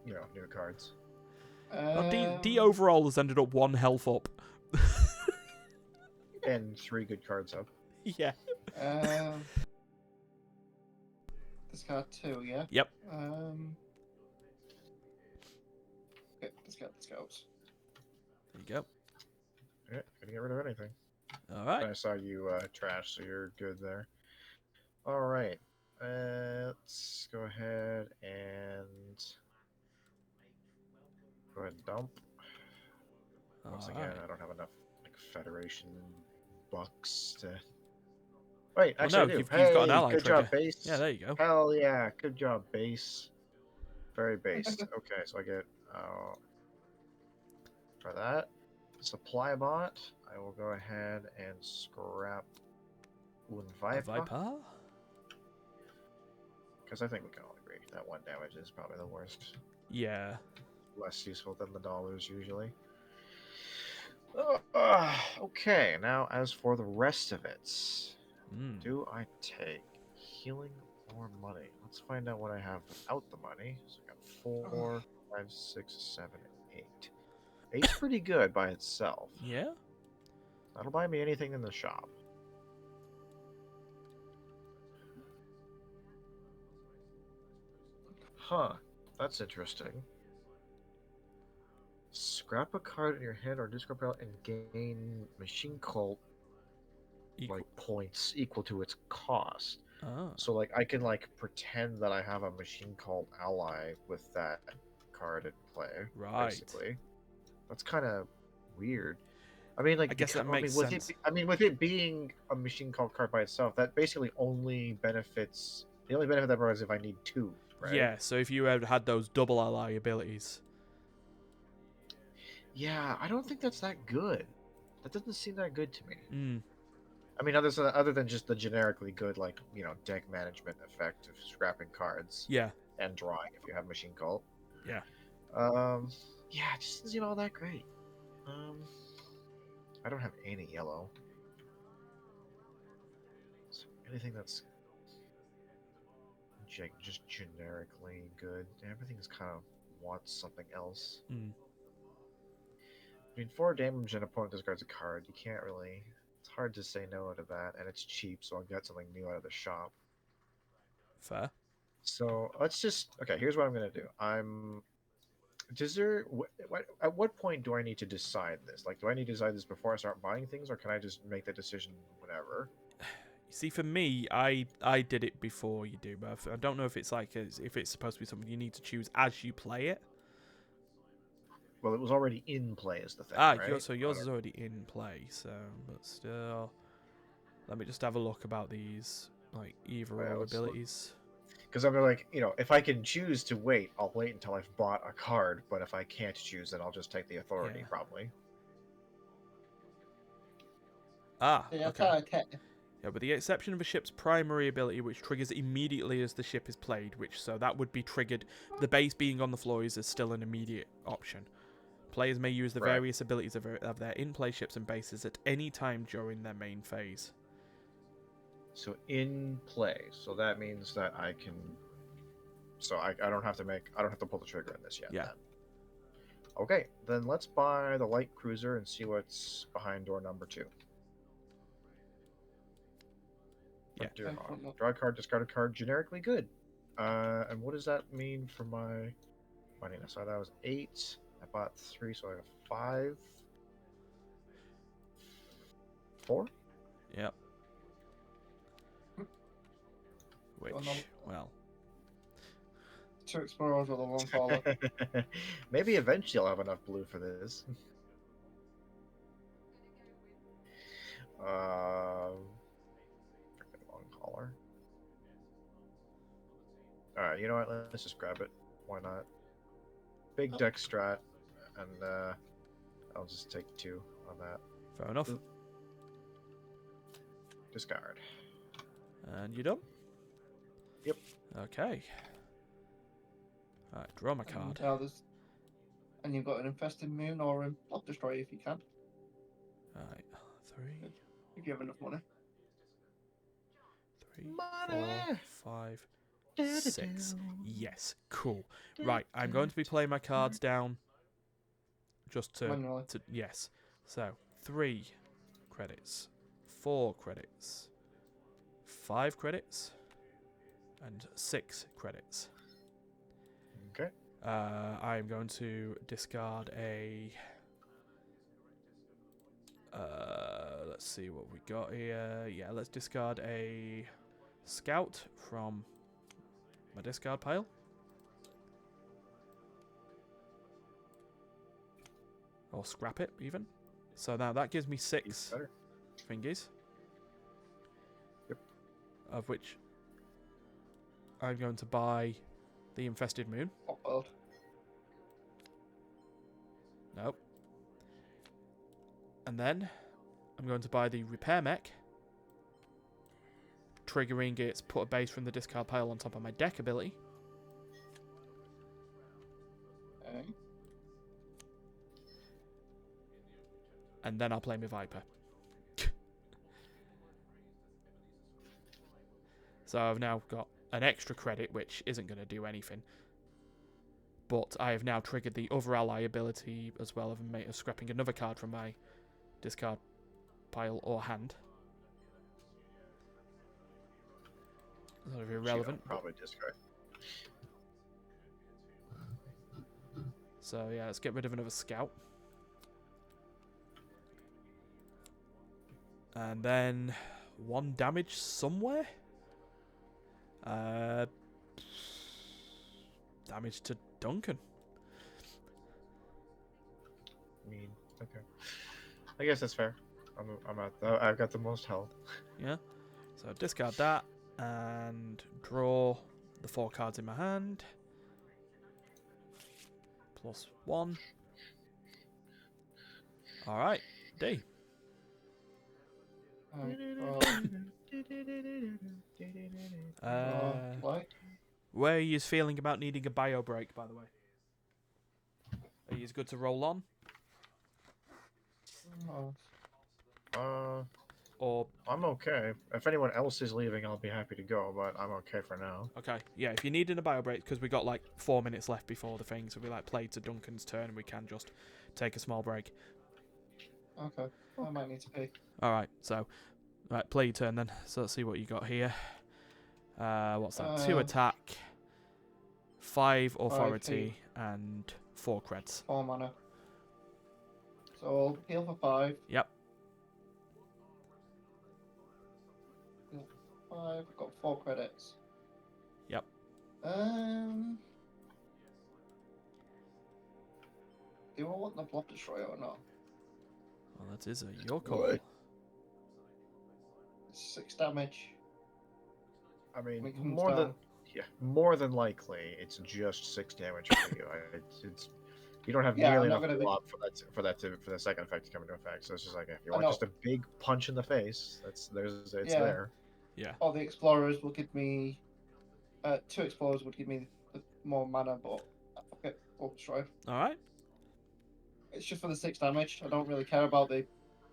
new cards. Well, D overall has ended up 1 health up. And 3 good cards up. Yeah. Discard 2, yeah? Yep. Okay, discard this goes. There you go. Yeah, gonna get rid of anything. Alright. I saw you trash, so you're good there. All right, let's go ahead and dump. Once again, I don't have enough Federation bucks to. Wait, actually, no, I do. you've Hey, got an ally good trigger. job, base. Yeah, there you go. Hell yeah, good job, base. Very based. Okay, so I get for that supply bot. I will go ahead and scrap Viper. Because I think we can all agree that 1 damage is probably the worst. Yeah. Less useful than the dollars usually. Okay, now as for the rest of it, do I take healing or money? Let's find out what I have without the money. So I got 4, 5, 6, 7, 8. 8's pretty good by itself. Yeah? That'll buy me anything in the shop. Huh, that's interesting. Scrap a card in your hand or discard pile and gain machine cult points equal to its cost. Oh. So I can pretend that I have a machine cult ally with that card in play. Right. Basically, that's kind of weird. I mean, I guess that makes sense. With it being a machine cult card by itself, that basically only benefits The only benefit that provides is if I need 2, right? Yeah, so if you had those double ally abilities. Yeah, I don't think that's that good. That doesn't seem that good to me. Mm, I mean, other than just the generically good, like, deck management effect of scrapping cards yeah, and drawing if you have Machine Cult. yeah. Yeah, it just doesn't seem all that great. I don't have any yellow. So anything that's just generically good. Everything's kind of wants something else. Mm. I mean, 4 damage and opponent discards a card. You can't really. It's hard to say no to that, and it's cheap, so I'll get something new out of the shop. Fair. So let's just. Okay, here's what I'm gonna do. Does there? At what point do I need to decide this? Like, do I need to decide this before I start buying things, or can I just make the decision whenever? You see, for me, I did it before you do, but I don't know if it's like if it's supposed to be something you need to choose as you play it. Well, it was already in play, is the thing, Ah, right? so yours is already in play. So, but still, let me just have a look about these like either Yeah, or let's look. abilities. Because I'm like, if I can choose to wait, I'll wait until I've bought a card. But if I can't choose, then I'll just take the authority, Yeah. probably. Ah, Yeah, okay. okay. Yeah, with the exception of a ship's primary ability, which triggers immediately as the ship is played, so that would be triggered. The base being on the floor is still an immediate option. Players may use the Right. various abilities of their in-play ships and bases at any time during their main phase. So in play. So that means that I can. So I don't have to pull the trigger in this yet. Yeah. Then. Okay, then let's buy the light cruiser and see what's behind door number 2. Yeah. Dear Mom. Draw a card, discard a card, generically good. And what does that mean for my money? So that was 8. I bought 3, so I have 5. 4? Yep. Which, Oh, no. well, 2 explorers with a 1 caller. Maybe eventually I'll have enough blue for this. Freaking long collar. Alright, you know what? Let's just grab it. Why not? Big deck strat, and I'll just take 2 on that. fair enough. Oop. Discard. And you done? Yep. Okay. Alright, draw my card. And you've got an infested moon or a block destroyer if you can. Alright, 3, If you have enough money. 4, 5, 6. Yes, cool. Right, I'm going to be playing my cards down just to Manually. yes. So 3 credits, 4 credits, 5 credits, and 6 credits. Okay. I'm going to discard a. Let's see what we got here. Yeah, let's discard a scout from my discard pile. Or scrap it, even. So now that gives me 6 Better. thingies. Yep. Of which I'm going to buy the Infested Moon. Pop world. Nope. And then I'm going to buy the Repair Mech. Triggering its put a base from the discard pile on top of my deck ability. Okay. And then I'll play my Viper. So I've now got an extra credit, which isn't going to do anything. But I have now triggered the other ally ability as well of scrapping another card from my discard pile or hand. Sort of irrelevant. Probably discard. So yeah, let's get rid of another scout. And then 1 damage somewhere. Damage to Duncan. I mean, okay. I guess that's fair. I've got the most health. Yeah. So discard that. and draw the 4 cards in my hand. +1. All right, D. Like, Where are you feeling about needing a bio break, by the way? Are you good to roll on? Or I'm okay. If anyone else is leaving, I'll be happy to go, but I'm okay for now. okay, yeah. If you're needing a bio break, because we got like 4 minutes left before the thing, so we like played to Duncan's turn, and we can just take a small break. okay. I might need to pee. All right, so right, play your turn then. So let's see what you got here. What's that? 2 attack, 5 authority, and 4 creds. 4 mana. So I'll heal for 5. Yep. Heal for 5. I've got 4 credits. Yep. Do I want the block destroyer or not? Well, that is your call. What? 6 damage. I mean, When it comes more than likely, it's just 6 damage for you. It's you don't have Yeah, nearly I'm not enough gonna be- block for the second effect to come into effect. So it's just like if you I want know. just a big punch in the face, it's Yeah. there. Yeah. All the explorers will give me 2 explorers would give me the more mana, but okay, block destroyer. All right. It's just for the 6 damage. I don't really care about the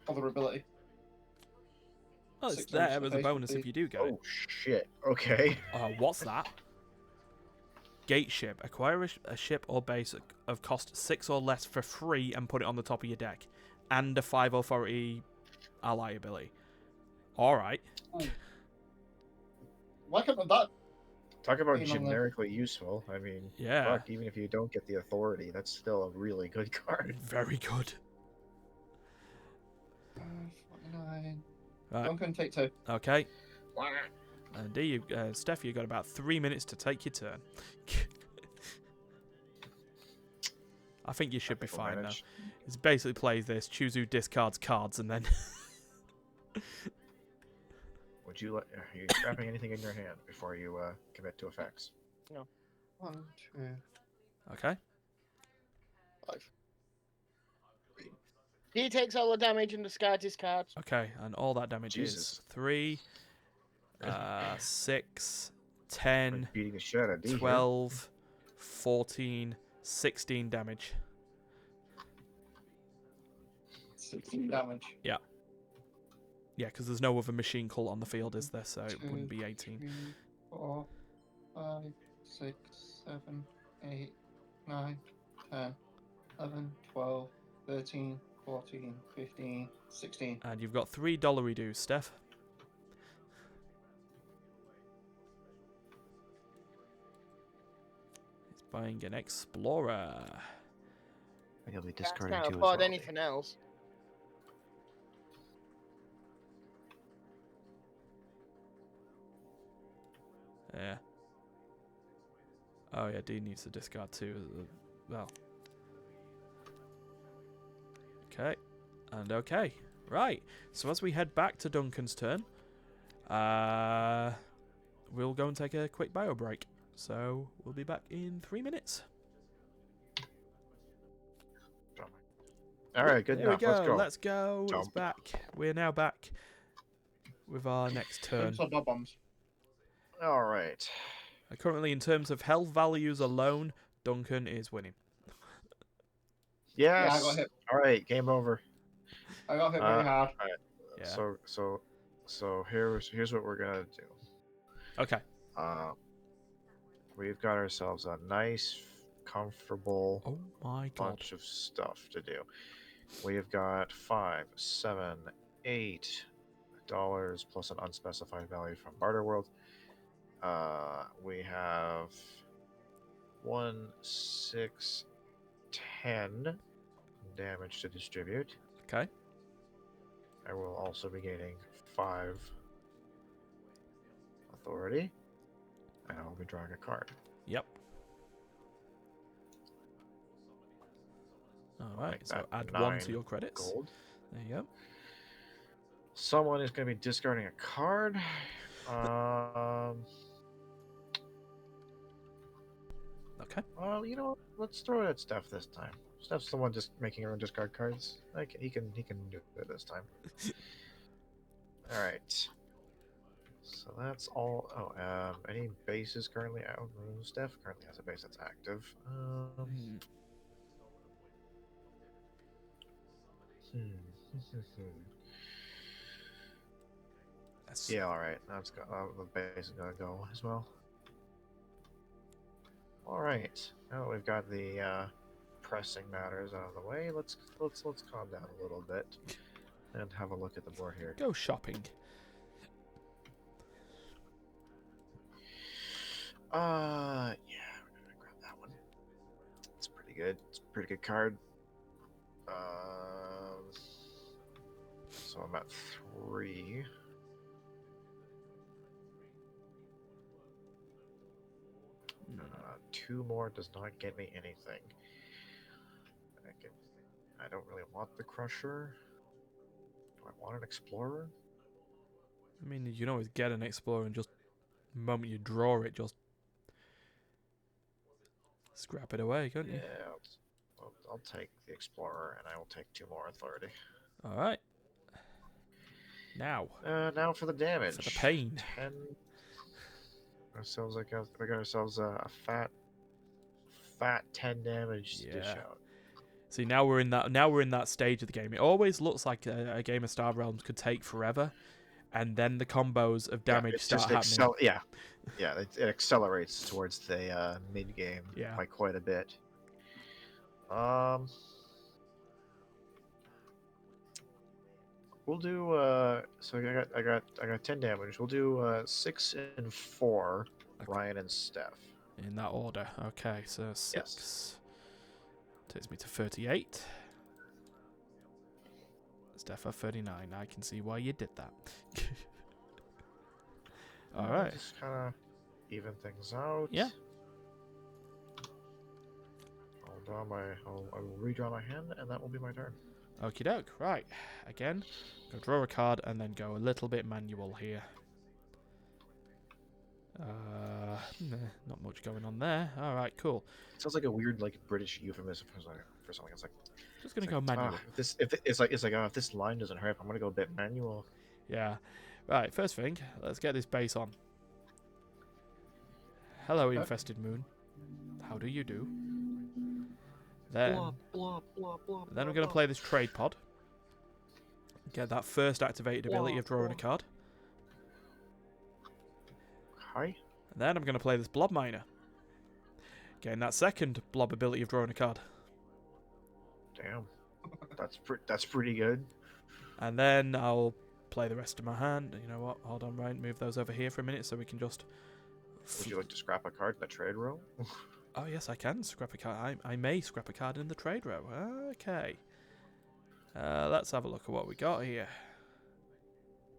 other ability. Well, it's 6 damage there to the as a face would bonus be- if you do get it. Oh shit! Okay. What's that? Gate ship. Acquire a ship or base of cost 6 or less for free and put it on the top of your deck. And a 5 authority ally ability. Alright. Why can't that? Talk about Being on the- generically useful. I mean, Yeah. fuck, even if you don't get the authority, that's still a really good card. Very good. 49. Right. Duncan, take 2. Okay. And D, Steph, you've got about 3 minutes to take your turn. I think you should be We'll fine now. manage. It basically plays this, choose who discards cards, and then... Are you scrapping anything in your hand before you commit to effects? 1, 2, Okay. 5. He takes all the damage and discards his cards. Okay, and all that damage Jesus. is 3, 6, 10, Like beating the shit out of D here. 12, 14, 16 damage. 16 damage. Yeah, because there's no other machine cult on the field, is there? So it wouldn't be 18. 3, 4, 5, 6, 7, 8, 9, 10, 11, 12, 13, 14, 15, 16. And you've got $3 reduce, Steph. He's buying an Explorer. And you'll be Cats discarding can't 2 as afford well. anything else. Yeah. Oh yeah, D needs to discard 2 as well. Okay. And okay. Right. So as we head back to Duncan's turn, we'll go and take a quick bio break. So we'll be back in 3 minutes. All right, good There enough. we go. Let's go. Let's go. It's Jump. back. We're now back with our next turn. So bombs. All right. Currently, in terms of health values alone, Duncan is winning. Yes. Yeah, I got hit. All right, game over. I got hit very hard. Yeah. So here's what we're gonna do. Okay. We've got ourselves a nice, comfortable Oh my god. bunch of stuff to do. We've got $5, $7, $8 plus an unspecified value from Barter World. We have 1, 6, 10 damage to distribute. Okay. I will also be gaining 5 authority, and I will be drawing a card. Yep. Alright, Make so that add 1 to 9 your credits. Gold. There you go. Someone is going to be discarding a card. Okay. Well, you know what? Let's throw it at Steph this time. Steph's the one just making her own discard cards. He can do it this time. All right. So that's all. Oh, any bases currently out? Steph currently has a base that's active. Hmm. That's Yeah, all right. That's go. The base is gonna go as well. All right. Now that we've got the pressing matters out of the way, let's calm down a little bit and have a look at the board here. go shopping. Yeah, we're gonna grab that one. It's pretty good. It's a pretty good card. So I'm at 3. Hmm. 2 more does not get me anything. I don't really want the Crusher. Do I want an Explorer? I mean, you can always get an Explorer and just the moment you draw it, just scrap it away, can't you? Yeah, I'll take the Explorer, and I will take 2 more Authority. All right. Now, Now for the damage. for the pain. 10. We got ourselves a fat 10 damage to dish Yeah. out. See, now we're in that stage of the game. It always looks like a game of Star Realms could take forever, and then the combos of damage it's start just happening. yeah. It accelerates towards the mid game by quite a bit. We'll do so I got 10 damage. We'll do 6 and 4, Okay. Ryan and Steph. In that order. Okay, so 6 Yes. takes me to 38. Steph 39. I can see why you did that. All right. Just kind of even things out. Yeah. I will redraw my hand, and that will be my turn. Okie doke. Right. Again, go draw a card and then go a little bit manual here. Not much going on there. All right, cool. It sounds like a weird, like British euphemism for something. It's like Just gonna go manual. if this line doesn't hurt, I'm gonna go a bit manual. Yeah. Right. First thing, let's get this base on. Hello, infested moon. How do you do? Then, Blah, blah, blah, blah, then we're blah, gonna blah. play this trade pod. Get that first activated ability of drawing a card. Hi. And then I'm going to play this blob miner. Getting that second blob ability of drawing a card. Damn. That's pretty good. And then I'll play the rest of my hand. You know what? Hold on, Ryan. Move those over here for a minute so we can just... Would you like to scrap a card in the trade row? Oh, yes, I can scrap a card. I may scrap a card in the trade row. Okay. Let's have a look at what we got here.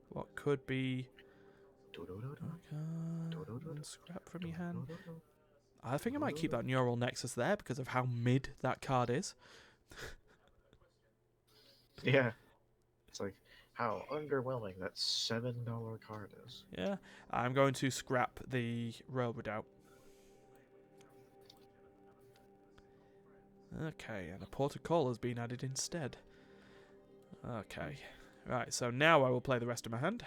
What could be... Scrap from your hand. I think I might keep that neural nexus there because of how mid that card is. Yeah. It's like how underwhelming that $7 card is. Yeah, I'm going to scrap the Royal Redoubt. Okay, and a Port of Call has been added instead. Okay, right, so now I will play the rest of my hand.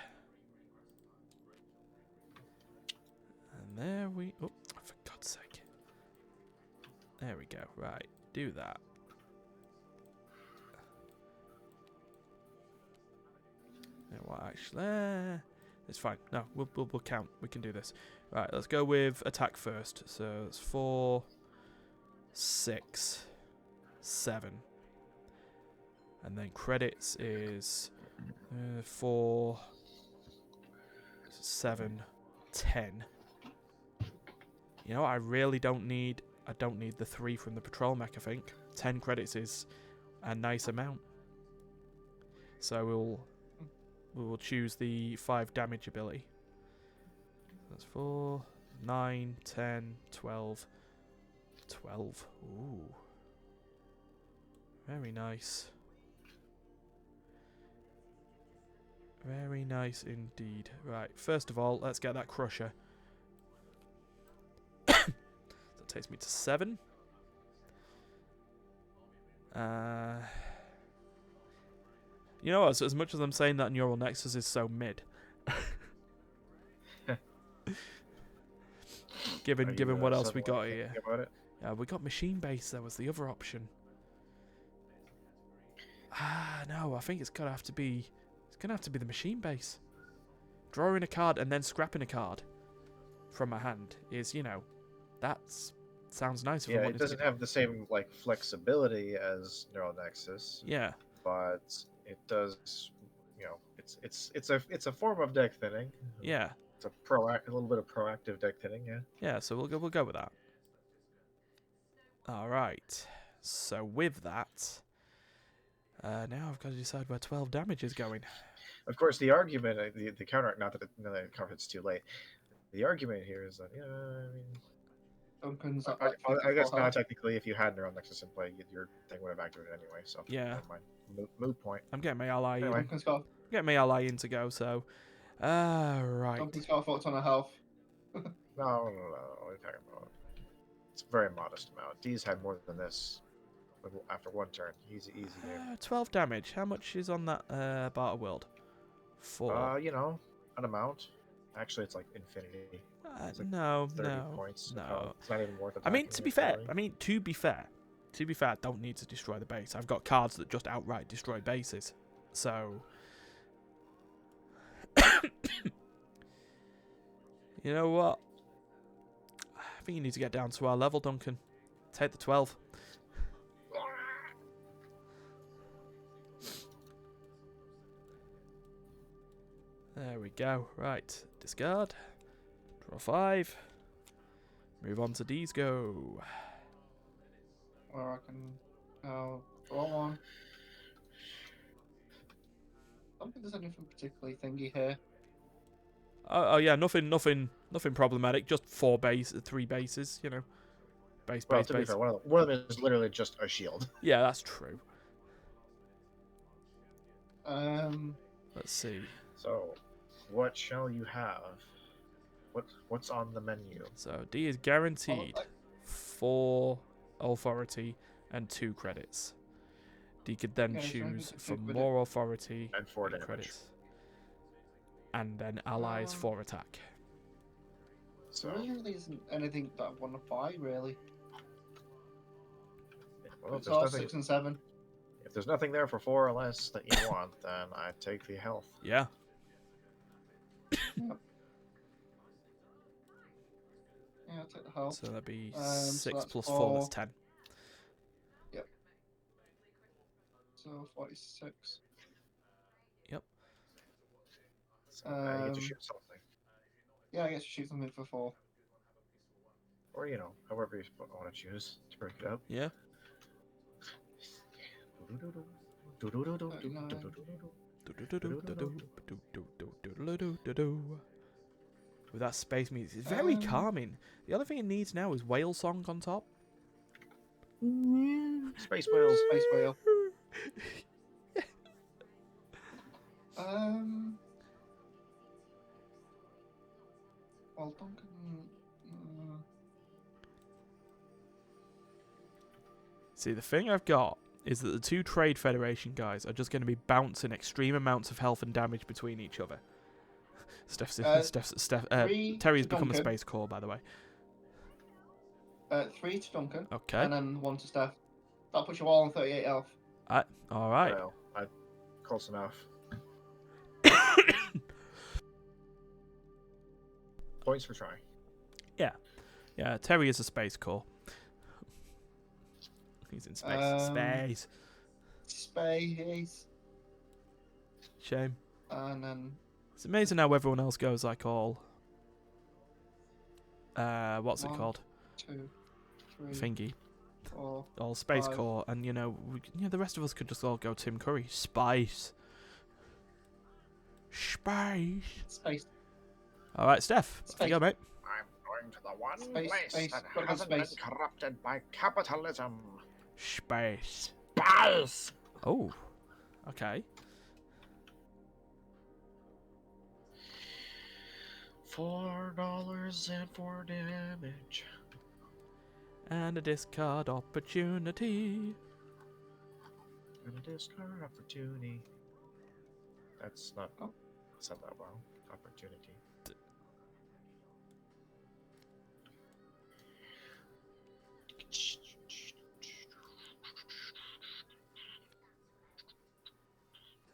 And there we... Oh, for God's sake. There we go, right, do that. You know what, actually... It's fine. No, we'll count. We can do this. Right, let's go with attack first. So it's 4, 6, 7. And then credits is 4, 7, 10. You know what, I really don't need... I don't need the 3 from the patrol mech, I think. 10 credits is a nice amount. So we will choose the 5 damage ability. That's 4, 9, 10, 12, 12. Ooh. Very nice. Very nice indeed. Right, first of all, let's get that crusher. takes me to 7. You know what? As much as I'm saying that Neural Nexus is so mid, given what else we got here, about it? we got Machine Base. There was the other option. No, I think it's gonna have to be. It's gonna have to be the Machine Base. Drawing a card and then scrapping a card from my hand is, that's sounds nice. If I Yeah, wanted it doesn't to have the same like flexibility as Neural Nexus, Yeah, but it does. It's a form of deck thinning. yeah, It's a little bit of proactive deck thinning. Yeah. yeah. So we'll go with that. All right. So with that, now I've got to decide where 12 damage is going. Of course, the argument, the counter, not that it's too late. The argument here is that, Duncan's I, at like I guess 54 now health. technically, if you had Neural Nexus in play, your thing would have activated anyway. So Yeah. never mind. Moot point. I'm getting my ally in. Anyway. Duncan's To go. So, right. got a foot ton of health. No. What are you talking about? It's a very modest amount. D's had more than this after one turn. Easy game. 12 damage. How much is on that Barter World? 4. An amount. Actually, it's like infinity. It's like No, 30 no, points. no. It's not even worth it. I mean, to be fair, I don't need to destroy the base. I've got cards that just outright destroy bases. So, you know what? I think you need to get down to our level, Duncan. Take the 12. There we go. Right. Discard. Draw 5. Move on to D's go. Or I can draw one. I don't think there's anything particularly thingy here. Oh yeah, nothing problematic. Just 3 bases, Base, Well, base, to be base. fair, one of them is literally just a shield. Yeah, that's true. Um, Let's see. So, what shall you have? What's on the menu? So D is guaranteed 4 authority and 2 credits. D could then Yeah, so I choose think for with more authority And 4 damage. credits. And then allies 4 attack. So, there really isn't anything that I want to buy, really. well, It's all 6 and 7. if there's nothing there for 4 or less that you want, then I take the health. Yeah. Yeah, I'll take the health. So that'd be So 6 that's plus 4, that's 4. 10. So 46. So I get to Um, shoot something. Yeah, I guess you shoot something for 4. Or, however you want to choose to break it up. Yeah. With that space music, it's very calming. The other thing it needs now is whale song on top. Space whales. Space whale. Well, Duncan. See, the thing I've got is that the 2 Trade Federation guys are just going to be bouncing extreme amounts of health and damage between each other. Terry's become a Duncan. Space Core, by the way. 3 to Duncan. Okay. And then 1 to Steph. That puts you all on 38 health. All right. Well, close enough. Points for trying. Yeah, Terry is a Space Core. He's in space. Space. Shame. And then It's amazing how everyone else goes like all. What's it 1, called? 2, 3, Thingy. 4. All Space 5. Core, and the rest of us could just all go Tim Curry. Space. Space. All right, Steph. Off you go, mate. I'm going to the one Space, place space, that gotta go hasn't been space. corrupted by capitalism. Space. Space! Oh. Okay. $4 and 4 damage. And a discard opportunity. And a discard opportunity. That's not. Oh. That's not that well. Opportunity.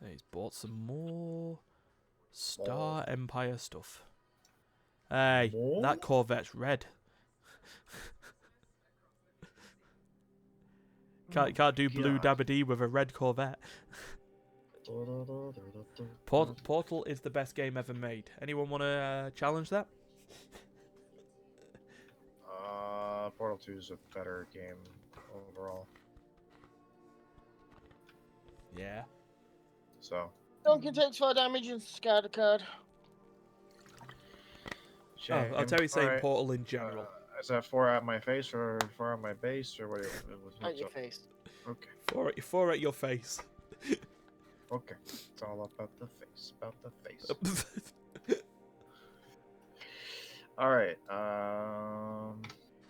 He's bought some more Star Empire stuff. Hey, More? that Corvette's red. Can't do blue God. dabba-dee with a red Corvette. Portal is the best game ever made. Anyone want to challenge that? Portal 2 is a better game overall. Yeah. So. Duncan takes 4 damage and discard a card. Oh, I'll tell you saying Alright. Portal in general. Is that 4 at my face or 4 at my base or what? At your face. Okay. Four at your face. Okay. It's all about the face. About the face. All right.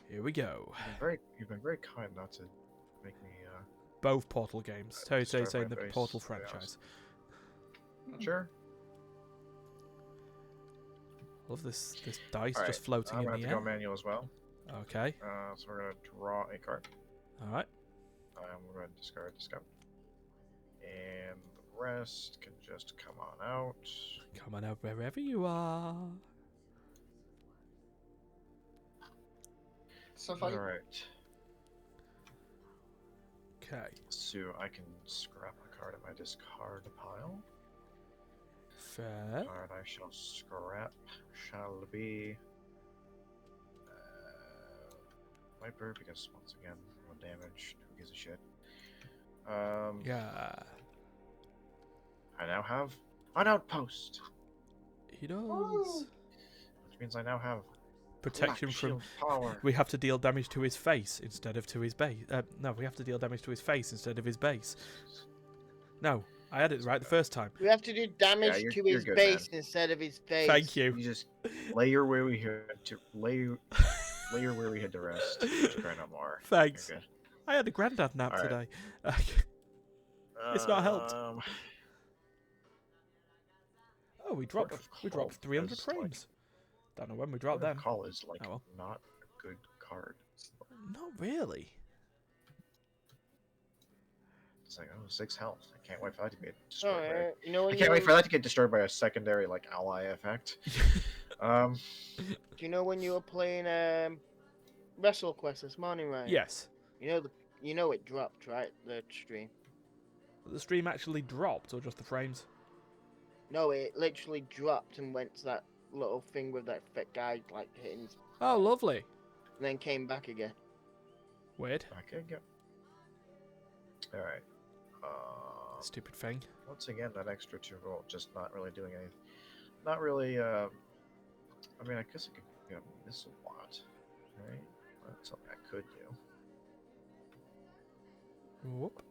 Here we go. You've been very kind not to make me. Both Portal games. Tell you start saying my the face. Portal Yeah, franchise. Sure. Love this dice All just right, floating I'm in gonna the have to air. go manual as well. Okay. So we're gonna draw a card. All right. We're gonna discard. And the rest can just come on out. Come on out wherever you are. So if All I right. Okay. So I can scrap a card in my discard pile. Fair. Card I shall scrap shall be Viper, because once again, no damage. Who gives a shit? Yeah. I now have an outpost, He does. which means I now have Protection black from. shield power. We have to deal damage to his face instead of to his base. No, we have to deal damage to his face instead of his base. No, I had it right the first time. We have to do damage you're- to you're his good, base man. instead of his face. Thank you. You just lay your weary head to lay your weary head to rest. Cry no more. Thanks. You're good. I had a granddad nap All today. It's not helped. Oh, we dropped Port of 300 Call is like- frames. Don't know when we dropped Port of them. Call is like Oh, well. not a good card. Not really. It's like 6 health. I can't wait for that to get Oh, destroyed. by you know I when can't wait you for that to get destroyed by a secondary like ally effect. do you know when you were playing WrestleQuest this morning, right? Yes. You know it dropped, right? The stream. The stream actually dropped, or just the frames? No, it literally dropped and went to that little thing with that fit guy like hitting his, Oh, lovely. and then came back again. Weird. Okay, go. All right. Stupid thing. Once again, that extra 2 gold, just not really doing anything. Not really. I mean, I guess I could miss a lot, right? That's something I could do. Whoop.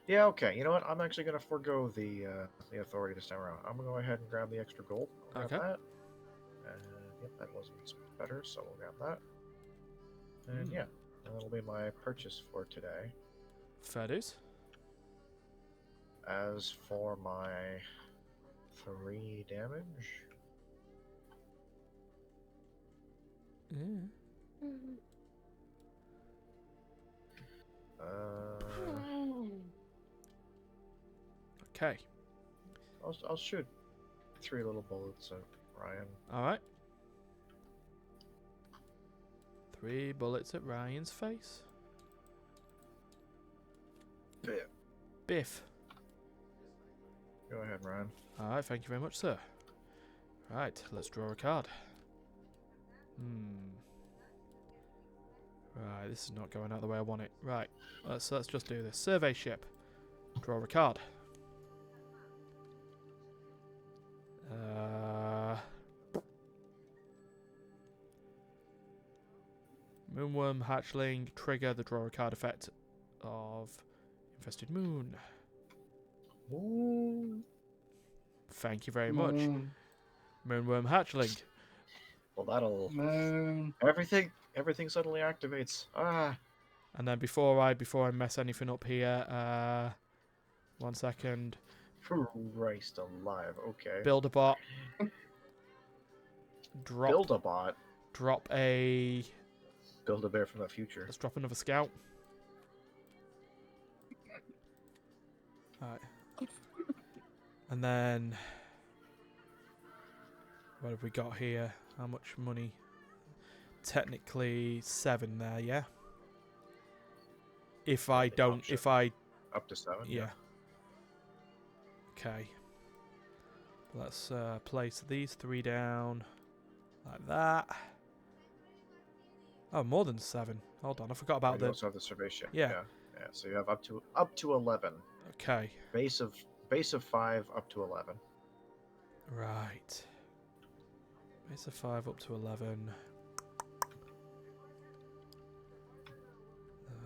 Yeah. Okay. You know what? I'm actually gonna forego the authority this time around. I'm gonna go ahead and grab the extra gold. I'll grab Okay. that. Yep, that wasn't better, so we'll grab that. And yeah, that'll be my purchase for today. Fair dues. As for my 3 damage, Yeah. Okay. I'll shoot 3 little bullets at Ryan. Alright. 3 bullets at Ryan's face. Yeah. Biff. Go ahead, Ryan. Alright, thank you very much, sir. Right, let's draw a card. Right, this is not going out the way I want it. Right, let's just do this. Survey ship. Draw a card. Moonworm hatchling, trigger the draw a card effect of infested moon. Ooh. Thank you very much. Moonworm hatchling. Well, that'll Moon. everything suddenly activates. Ah, And then before I mess anything up here, 1 second. Christ alive. Okay. Build a bot. Build a bot. Drop a. Build a bear from the future. Let's drop another scout. Alright. And then. What have we got here? How much money? Technically 7 there, yeah? If I don't. Option. If I. Up to 7. Yeah. Okay. Let's place these 3 down. Like that. Oh, more than 7. Hold on, I forgot about You the. also have the survey ship. Yeah. Yeah. So you have up to 11. Okay. Base of 5 up to 11. Right. Base of 5 up to 11.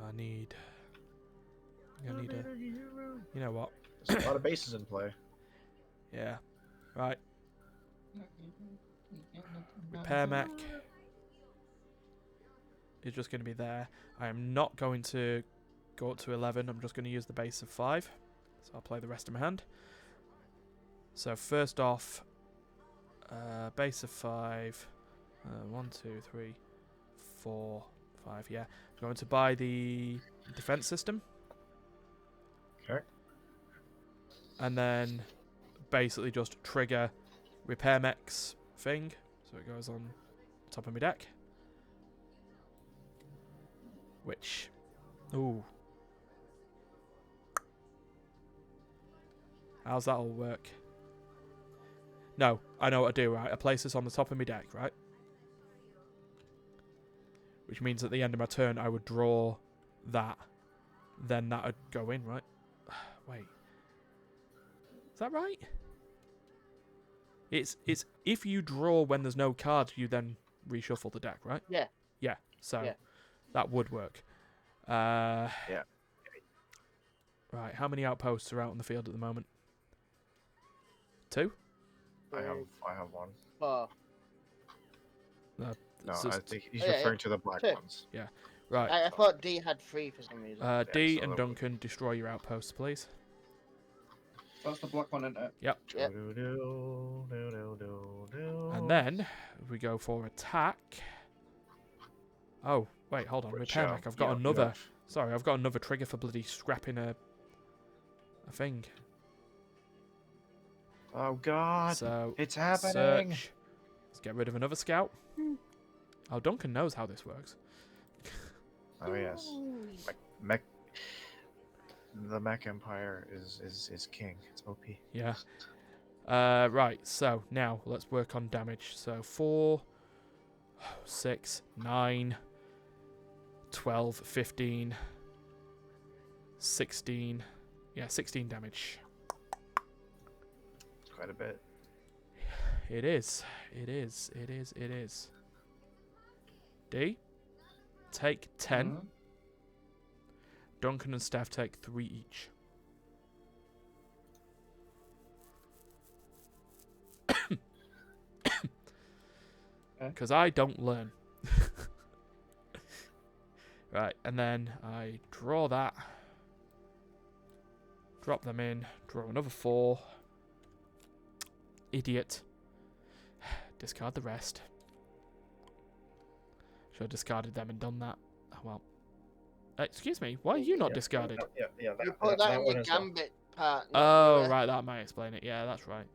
I need a. You know what? There's a lot of bases in play. Yeah. Right. Repair mech is just going to be there. I am not going to go up to 11. I'm just going to use the base of 5. So I'll play the rest of my hand. So first off, base of 5. 1, 2, 3, 4, 5. Yeah. I'm going to buy the defense system. Okay. And then basically just trigger repair mechs thing. So it goes on top of my deck. Which, ooh. How's that all work? No, I know what I do, right? I place this on the top of my deck, right? Which means at the end of my turn, I would draw that. Then that would go in, right? Wait. Is that right? It's if you draw when there's no cards, you then reshuffle the deck, right? Yeah. Yeah, so Yeah. that would work. Yeah. Right, how many outposts are out on the field at the moment? 2? I have 1. Oh, No, It's I just- think he's Yeah, yeah. referring to the black 2. ones. Right. I thought D had 3 for some reason. D so and that Duncan, destroy your outposts, please. That's the black one, isn't it? Yep. And then we go for attack. Oh, wait, hold on. Which, Repair mech. I've got you another. have- Sorry, I've got another trigger for bloody scrapping a thing. Oh God! So It's happening. search. Let's get rid of another scout. Oh, Duncan knows how this works. Oh yes. The Mech Empire is king. It's OP. Yeah. Right, so now let's work on damage. So 4, 6, 9, 12, 15, 16. Yeah, 16 damage. It's quite a bit. It is. It is. It is. It is. D, take 10. Mhm. Duncan and Steph take 3 each. Because I don't learn. Right, and then I draw that. Drop them in. Draw another 4. Idiot. Discard the rest. Should have discarded them and done that. Oh well. Excuse me, why are you not discarded? Yeah. You put that in one your as well. gambit part. not Oh, the- right, that might explain it. Yeah, that's right.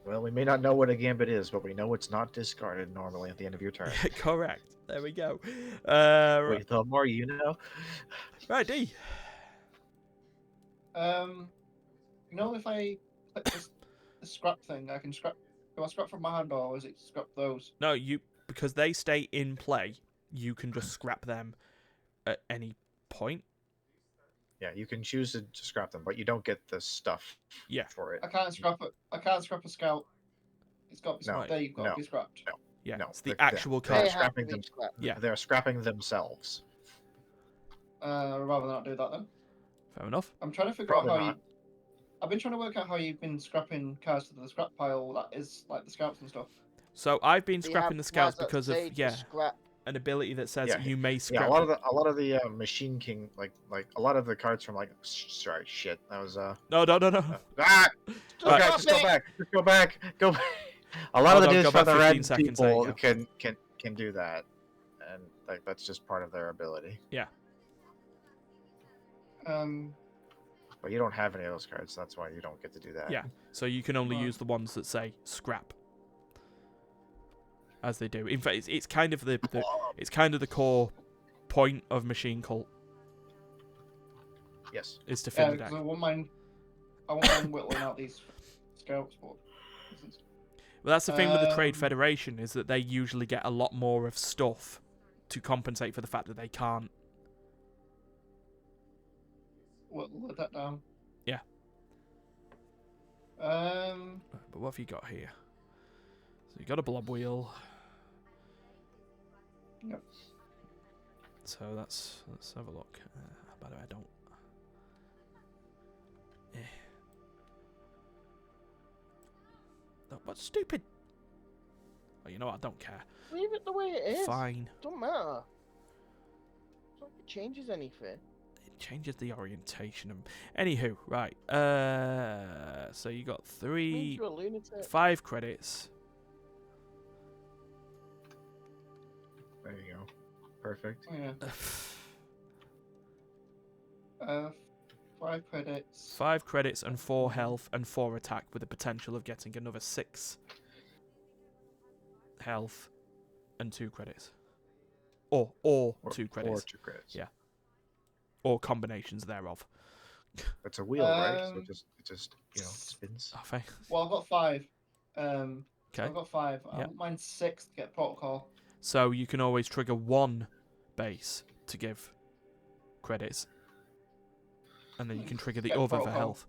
Well, we may not know what a gambit is, but we know it's not discarded normally at the end of your turn. Correct. There we go. Wait, the more you know. Right, D. You know, if I click the scrap thing, I can scrap. Do I scrap from my hand, or is it scrap those? No, because they stay in play, you can just scrap them at any point. Yeah, you can choose to scrap them, but you don't get the stuff Yeah. for it. I can't scrap it. I can't scrap a scout. It's got to be No, scrapped. They've got to no. be scrapped. Yeah, No, it's the they're- actual they're They card. have to scrapping be them. scrapped. Yeah. They're scrapping themselves. Rather not do that then. Fair enough. I'm trying to figure Probably out how not. you. I've been trying to work out how you've been scrapping cards to the scrap pile that is like the scouts and stuff. So I've been They scrapping have the scouts cards that because of say to scrap. an ability that says Yeah, you may Yeah, scrap. a lot of the Machine King, like a lot of the cards from sorry, shit, that was No. ah, Stop okay, it! just go back. A lot Hold of the on, dudes go from back the 15 red seconds, there you people go. can do that, and like that's just part of their ability. But you don't have any of those cards, so that's why you don't get to do that. Yeah. So you can only Right. use the ones that say scrap, as they do. In fact, it's kind of the core point of Machine Cult Yes. is to fill Yeah, the deck. because I won't mind whittling out these scouts, but Well, that's the thing with the Trade Um, Federation is that they usually get a lot more of stuff to compensate for the fact that they can't. whittle that down. Yeah. But what have you got here? So you got a blob wheel. Yep. So let's have a look. By the way, I don't. No, what's stupid? Oh, you know what? I don't care. Leave it the way it is. Fine. Don't matter. It's not like it changes anything. It changes the orientation. Anywho, right. So you got It means 3, you're a lunatic. 5 credits. There you go. Perfect. Yeah. 5 credits. 5 credits and 4 health and 4 attack with the potential of getting another 6 health and 2 credits. Or 2 credits. Or 2 credits. Yeah. Or combinations thereof. It's a wheel, right? So Um, it just spins. Oh, thank- Well, I've got 5. Okay. I've got 5. I Yeah. won't mind 6 to get protocol. So you can always trigger 1 base to give credits. And then you can trigger the Get other for protocol. health.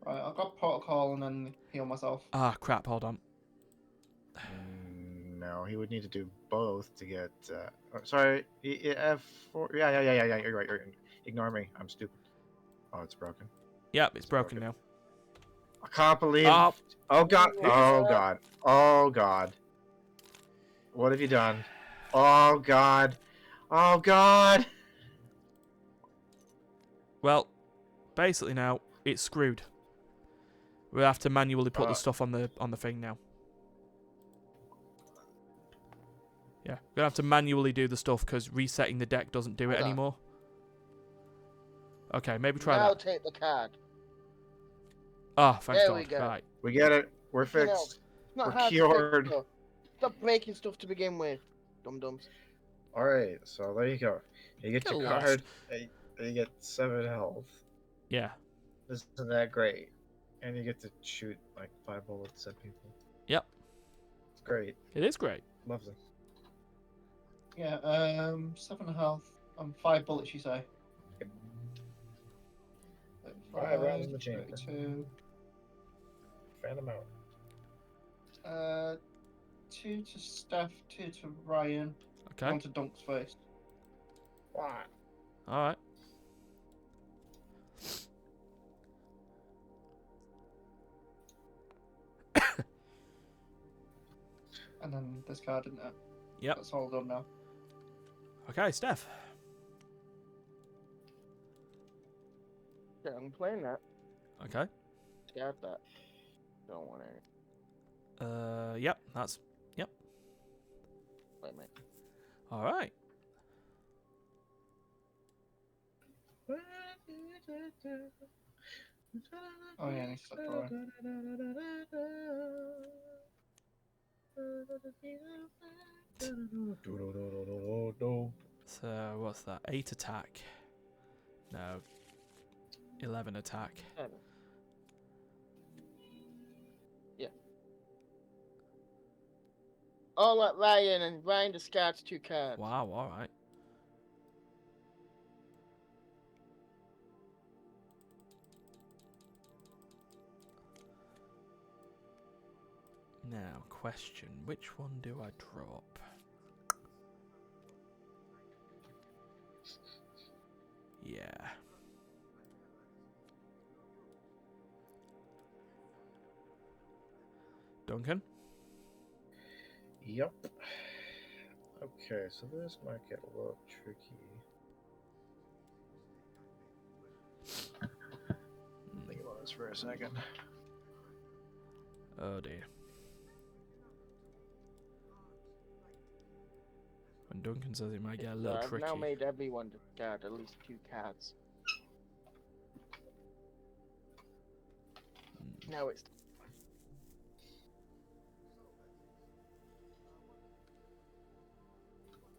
Right, I've got protocol and then heal myself. Ah, crap, hold on. No, he would need to do both to get. Sorry, F4. Yeah. You're right. Ignore me. I'm stupid. Oh, it's broken. Yep, it's broken now. I can't believe. Oh, Oh god. Yeah. Oh god. Oh god. What have you done? Oh god. Oh god. well, basically now, it's screwed. We'll have to manually put the stuff on the thing now. Yeah, we're gonna have to manually do the stuff because resetting the deck doesn't do it Hold on. anymore. Okay, maybe try now that. take the card. Ah, thank There God. we go. Right. We get it. We're You know, fixed. It's not We're hard cured. to fix stuff. Stop breaking stuff to begin with, dum-dums. All right. So there you go. You get Get your lost. card. And you get 7 health. Yeah. Isn't that great? And you get to shoot like 5 bullets at people. Yep. It's great. It is great. Lovely. Yeah, 7 health. 5 bullets, you say? Yep. 5 rounds in the chamber. 32. Fan them out. 2 to Steph, 2 to Ryan, Okay. 1 to Dunk's face. Why? All right. And then discard, isn't it? Yep. That's all done now. Okay, Steph. Yeah, I'm playing that. Okay. Scared that. Don't want it. Yep. That's. Wait a minute. All right. Oh yeah, he's stuck for So what's that? 8 attack. No. 11 attack. Yeah. Oh, like Ryan, and Ryan discards 2 cards. Wow. All right. Now, question: which one do I drop? Yeah. Duncan? Yep. Okay, so this might get a little tricky. Think about this for a second. Oh dear. When Duncan says it might get a little I've tricky. now made everyone discard at least 2 cards. Now it's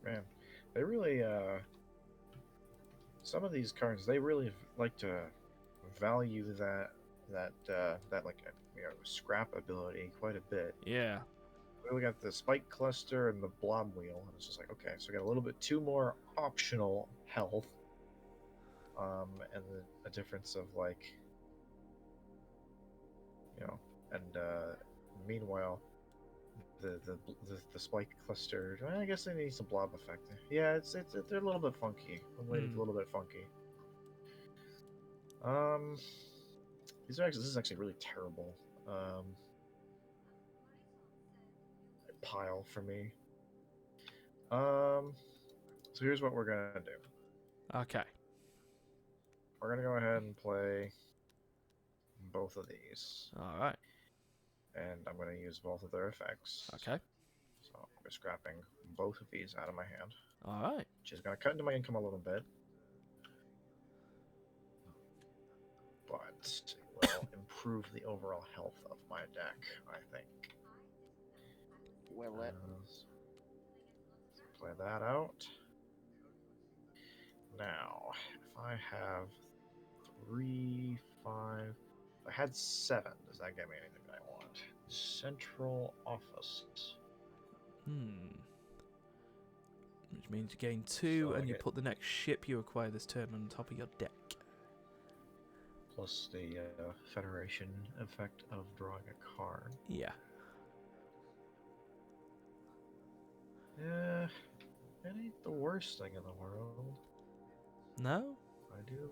Man, they really, some of these cards, they really like to value that like, scrap ability quite a bit. Yeah. We got the spike cluster and the blob wheel, and it's just like, okay, so we got a little bit 2 more optional health, and a difference of like, and meanwhile, the spike cluster, well, I guess they need some blob effect. Yeah, they're a little bit funky. A little bit funky. This is actually really terrible. Pile for me. So here's what we're gonna do. Okay. We're gonna go ahead and play both of these, All right. and I'm gonna use both of their effects. Okay. So we're scrapping both of these out of my hand, All right. which is gonna cut into my income a little bit, but it will improve the overall health of my deck, I think. will it. Play that out. Now, if I have 3, 5, if I had 7, does that get me anything I want? Central office. Which means you gain 2, So I and you get- put the next ship you acquire this turn on top of your deck. Plus the Federation effect of drawing a card. Yeah. Yeah, it ain't the worst thing in the world. No? I do.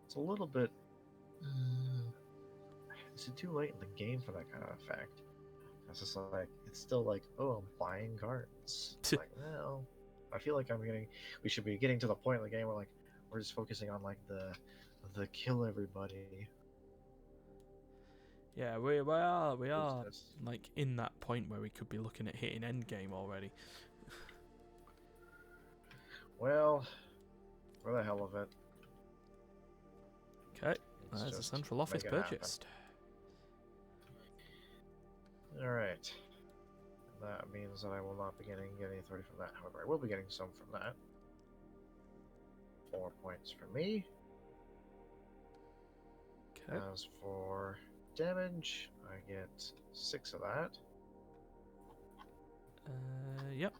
It's a little bit. Is it too late in the game for that kind of effect? It's just like, it's still like, oh, I'm buying cards. It's like, well, I feel like we should be getting to the point in the game where like we're just focusing on like the kill everybody. Yeah, we are business. like in that point where we could be looking at hitting endgame already. Well, for the hell of it. Okay, let's there's a just central office make it happen. purchased. Alright. That means that I will not be getting any authority from that. However, I will be getting some from that. 4 points for me. Okay. As for damage, I get 6 of that. Yep.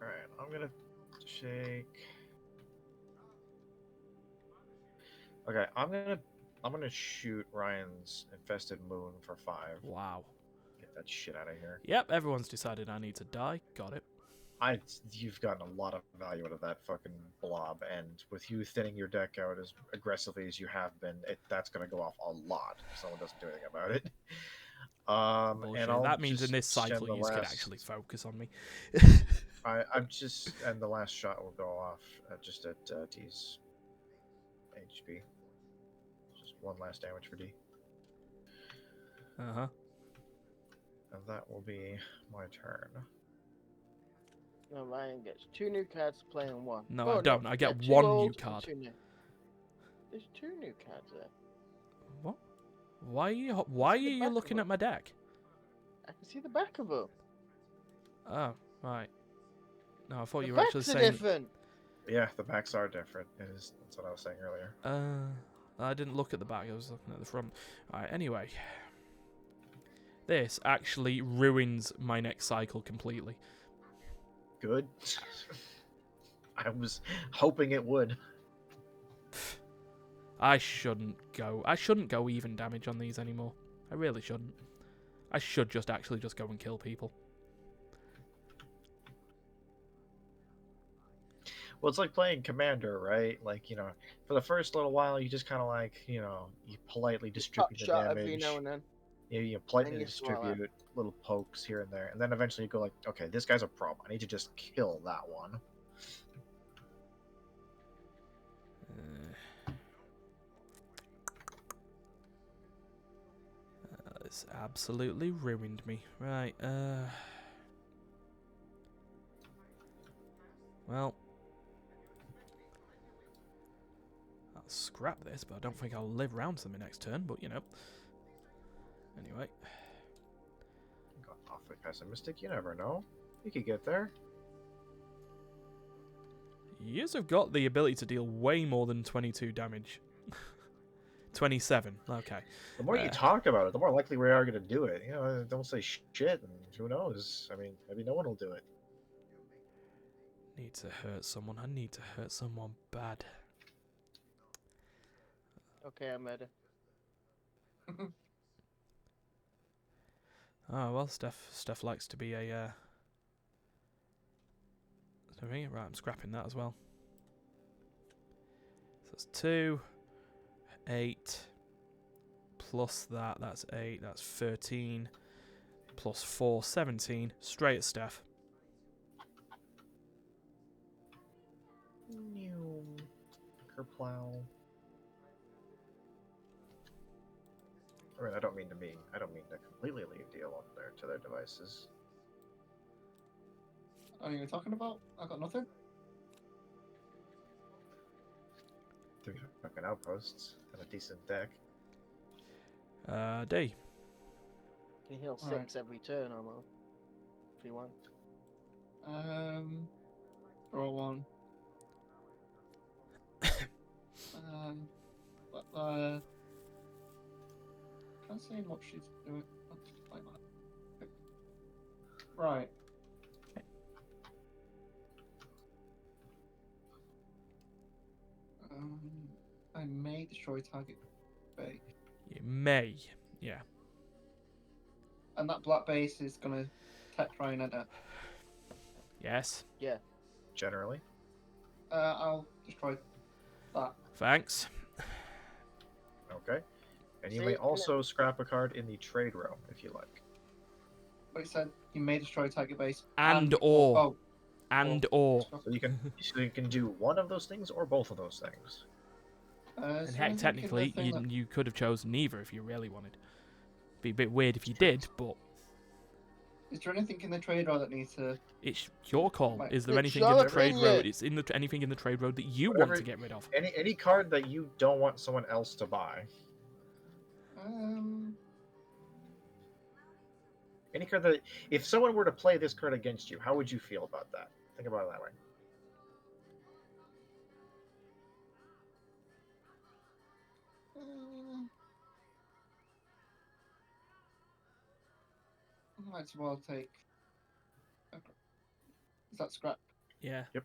Alright, I'm gonna shake. Okay, I'm gonna shoot Ryan's infested moon for 5. Wow. Get that shit out of here. Yep, everyone's decided I need to die. Got it. You've gotten a lot of value out of that fucking blob, and with you thinning your deck out as aggressively as you have been, that's gonna go off a lot if someone doesn't do anything about it. Bullshit. And I'll that means in just this spend cycle the you could last- actually focus on me. and the last shot will go off just at T's HP. Just 1 last damage for D. Uh-huh. And that will be my turn. No, Ryan gets 2 new cards to play in 1. No, Oh, I don't. I get yeah, 2 1 new old and card. 2 new. There's 2 new cards there. What? Why are the you back of looking it. at my deck? I can see the back of them. Oh, right. No, I thought The you were actually backs are saying. different. Yeah, the backs are different. That's what I was saying earlier. I didn't look at the back. I was looking at the front. Alright, anyway. This actually ruins my next cycle completely. Good. I was hoping it would. I shouldn't go even damage on these anymore. I really shouldn't. I should just go and kill people. Well, it's like playing Commander, right? Like, for the first little while, you just kind of like, you politely Just pop distribute the shot every now damage. and then. You And politely you swallow. distribute little pokes here and there, and then eventually you go like, okay, this guy's a problem. I need to just kill that one. It's absolutely ruined me. Right, well, I'll scrap this, but I don't think I'll live round to my next turn, but Anyway. Got awfully pessimistic, you never know. You could get there. Yous have got the ability to deal way more than 22 damage. 27, okay. The more you talk about it, the more likely we are going to do it. Don't say shit, and who knows? I mean, maybe no one will do it. Need to hurt someone. I need to hurt someone bad. Okay, I'm ready. Oh, well, Steph likes to be a, Right, I'm scrapping that as well. So that's 2, 8, plus that's 8, that's 13, plus 4, 17, straight at Steph. Kerplow. I don't mean to completely leave deal on to their devices. What are you talking about? I got nothing. 3 fucking outposts and a decent deck. D. You heal 6 Alright. every turn almost. If you want. Draw 1. Can't say what she's doing. Like that. Right. I may destroy target base. You may, yeah. And that black base is gonna try and enter. Yes. Yeah. Generally. I'll destroy that. Thanks. Okay. And you See, may also scrap a card in the trade row if you like. But it said you may destroy target base And or. Oh, And or. So you can do one of those things or both of those things. And heck, technically, you could have chosen neither if you really wanted. Be a bit weird if you did, but Is there anything in the trade row that needs to? it's your call. Right. Is there It's anything in your the trade opinion. road? It's anything in the trade road that you Whatever- want to get rid of? Any card that you don't want someone else to buy. Any card that, if someone were to play this card against you, how would you feel about that? Think about it that way. I might as well take. Is that scrap? Yeah. Yep.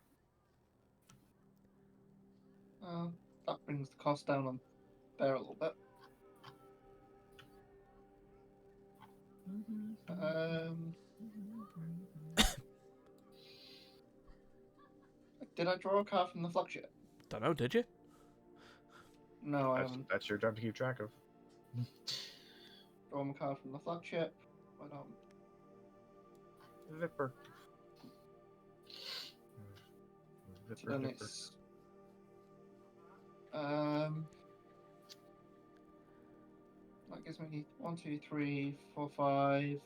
That brings the cost down on there a little bit. Did I draw a card from the flagship? Don't know, did you? No, I haven't. That's your job to keep track of. Drawn a card from the flagship. I don't. Vipper. So then Vipper. it's that gives me 1, 2, 3, 4, 5.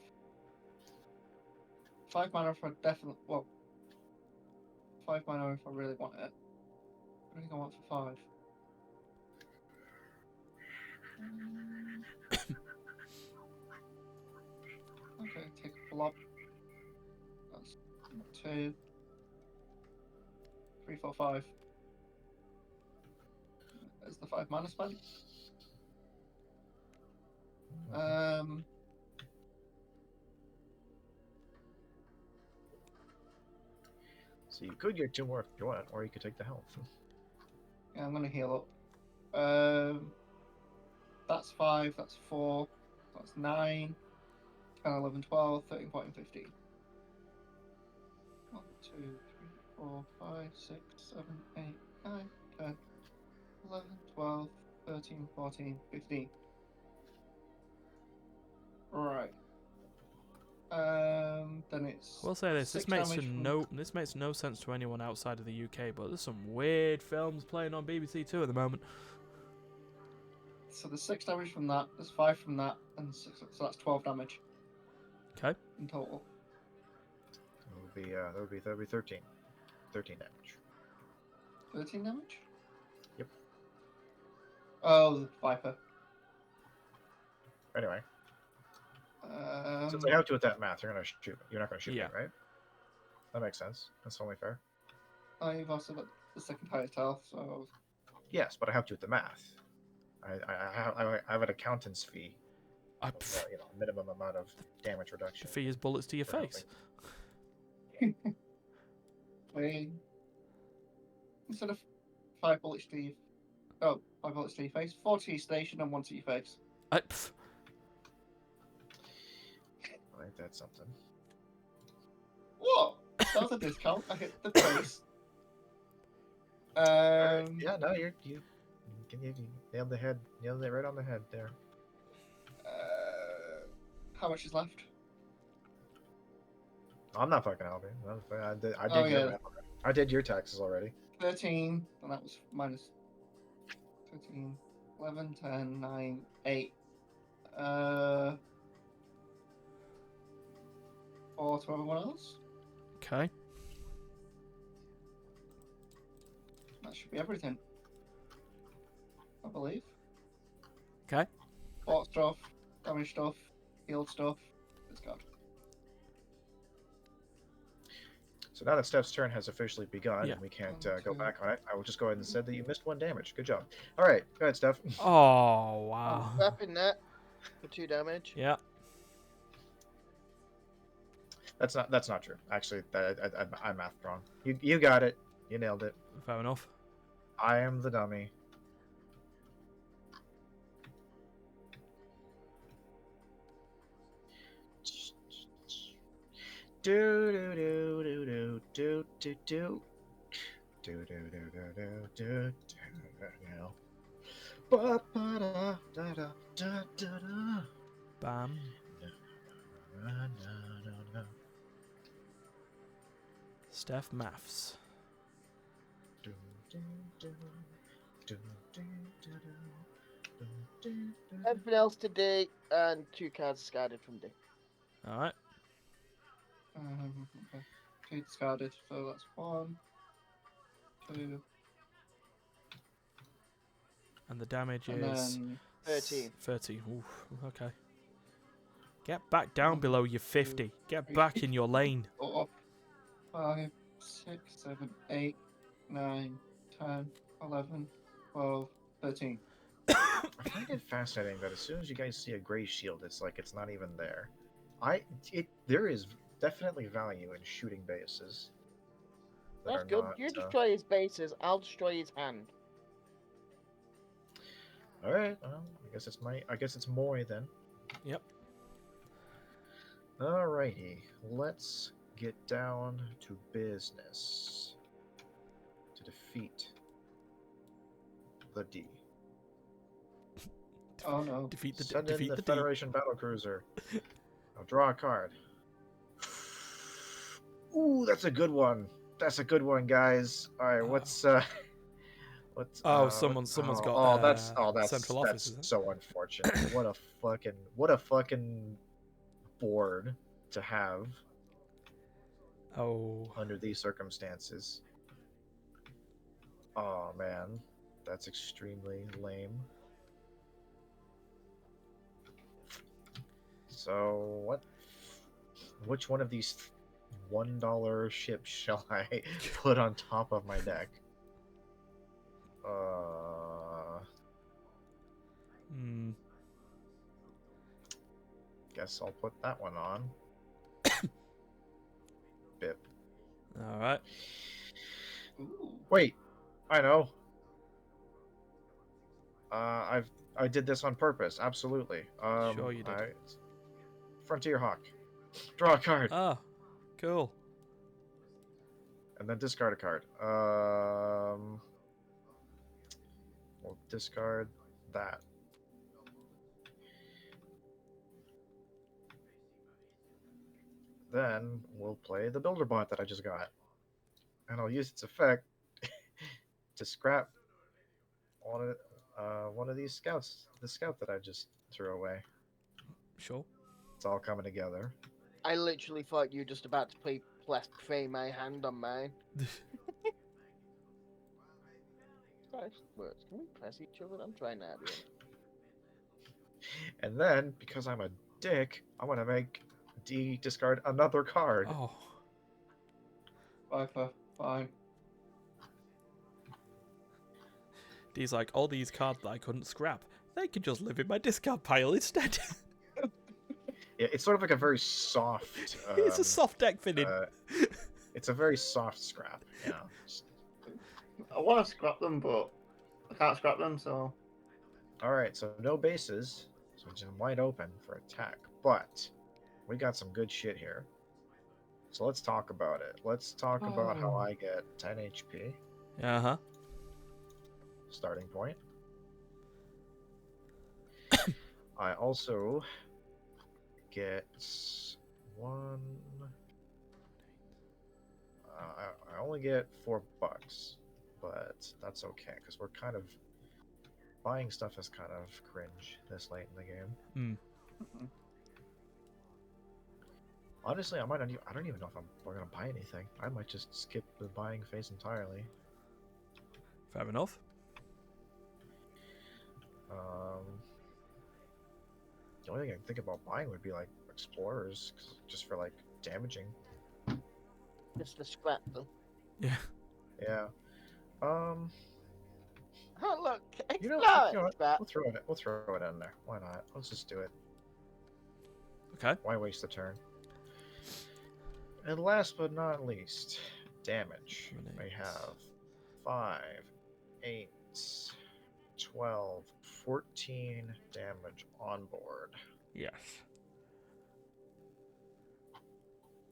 5 mana for definite. Well, 5 mana if I really want it. I think I want for 5. Okay, take a blob. That's 2, 3, 4, 5. There's the 5 mana spend. So you could get 2 more if you want, or you could take the health. Yeah, I'm gonna heal up. That's 5, that's 4, that's 9, 10, 11, 12, 13, 14, 15. 1, 2, 3, 4, 5, 6, 7, 8, 9, 10, 11, 12, 13, 14, 15. Right. Then it's. We'll say this: 6 damage from... this makes no sense to anyone outside of the UK. But there's some weird films playing on BBC Two at the moment. So there's 6 damage from that, there's 5 from that, and 6, so that's 12 damage. Okay. In total. That would be 13. 13 damage. 13 damage? Yep. Oh, the Viper. Anyway, since I have to with that math, you're not gonna shoot me, right? That makes sense. That's only fair. Oh, you've also got the second highest health, so... Yes, but I have to with the math. I have an accountant's fee. Minimum amount of damage reduction. The fee is bullets to your face. Wait. Instead of 5 bullets to your... Oh, 5 bullets to your face. 4 to your station and 1 to your face. I think that's something. What? That was a discount. I hit the face. Yeah, no, you nailed the head. Nailed it right on the head there. How much is left? I'm not fucking helping. I did your taxes already. 13, and that was minus 13, 11, 10, 9, 8. 4 to everyone else. Okay. That should be everything. I believe. Okay. Fort stuff, damage stuff, healed stuff. Discard. So now that Steph's turn has officially begun, Yeah. and we can't go back on it, I will just go ahead and say that you missed 1 damage. Good job. All right, go ahead, Steph. Oh wow. Weapon net for 2 damage. Yeah. That's not true. Actually, I mathed wrong. You got it. You nailed it. Fair enough. I am the dummy. Do do do do do do do do do do do do do do. Ba ba da da da da da. Bam. Steph maths. Everything else today, and 2 cards discarded from day. All right. Okay. 2 discarded, so that's 1, 2, And the damage and is then 13. 30. Oof. Okay. Get back down below your 50. Get back in your lane. 4, 5, 6, 7, 8, 9, 10, 11, 12, 13. I find it fascinating that as soon as you guys see a gray shield, it's like it's not even there. There is definitely value in shooting bases. That's good. You destroy his bases, I'll destroy his hand. All right. Well, I guess it's Moy then. Yep. Alrighty. Let's get down to business to defeat the D. Oh no. Defeat the Send defeat in the the Federation battlecruiser. I'll draw a card. Ooh, that's a good one. That's a good one, guys. All right, what's someone's got that's central office, isn't it? so unfortunate. what a fucking board to have Oh. under these circumstances. Oh man, that's extremely lame. So which one of these $1 ships shall I put on top of my deck? Guess I'll put that one on. Bip. All right. Ooh. Wait, I know. I did this on purpose. Absolutely. Sure you did. Frontier Hawk. Draw a card. Ah, cool. And then discard a card. We'll discard that. Then we'll play the Builder Bot that I just got. And I'll use its effect to scrap one of these scouts. The scout that I just threw away. Sure. It's all coming together. I literally thought you were just about to play my hand on mine. Christ, words. Can we press each other? I'm trying that again. And then, because I'm a dick, I'm gonna make D discard another card. Oh. Fine. D's like, all these cards that I couldn't scrap, they could just live in my discard pile instead. Yeah, it's sort of like a very soft. It's a soft deck fitting. It's a very soft scrap. You know. I want to scrap them, but I can't scrap them, so... All right, so no bases, so it's wide open for attack. But we got some good shit here. So let's talk about it. Let's talk about how I get 10 HP. Uh-huh. Starting point. I also get one. I only get $4, but that's okay because we're kind of buying stuff is kind of cringe this late in the game. Honestly, I might not. I don't even know if we're gonna buy anything. I might just skip the buying phase entirely. Fair enough. The only thing I can think about buying would be like explorers, just for like damaging. Just to scrap them. Yeah. Yeah. Oh look, You know what? scrap. We'll throw it in there. Why not? Let's just do it. Okay. Why waste the turn? And last but not least, damage. We have 5, 8, 12, 14 damage on board. Yes.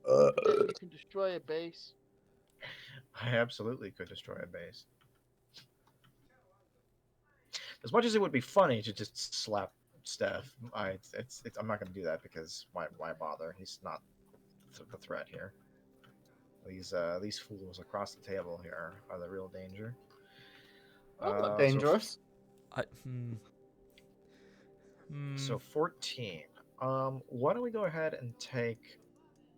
You can destroy a base. I absolutely could destroy a base. As much as it would be funny to just slap Steph, I'm not going to do that because why bother? He's not the threat here. These fools across the table here are the real danger. I'm not dangerous. So 14. Why don't we go ahead and take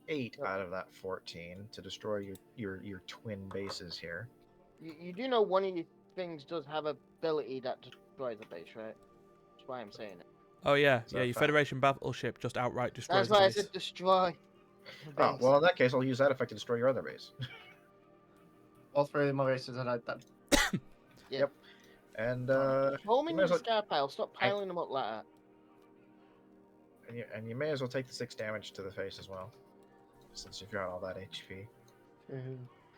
8 out of that 14 to destroy your twin bases here. You do know one of your things does have ability that destroys the base, right? That's why I'm saying it. Oh yeah, So yeah. Your Federation battleship just outright destroys That's the why I base. said destroy. the Oh, base. well in that case I'll use that effect to destroy your other base. All three of my races are dead then. Yep. And Hold me you in may as the well- scar pile. Stop piling them up like that. and you may as well take the 6 damage to the face as well, since you've got all that HP. 2,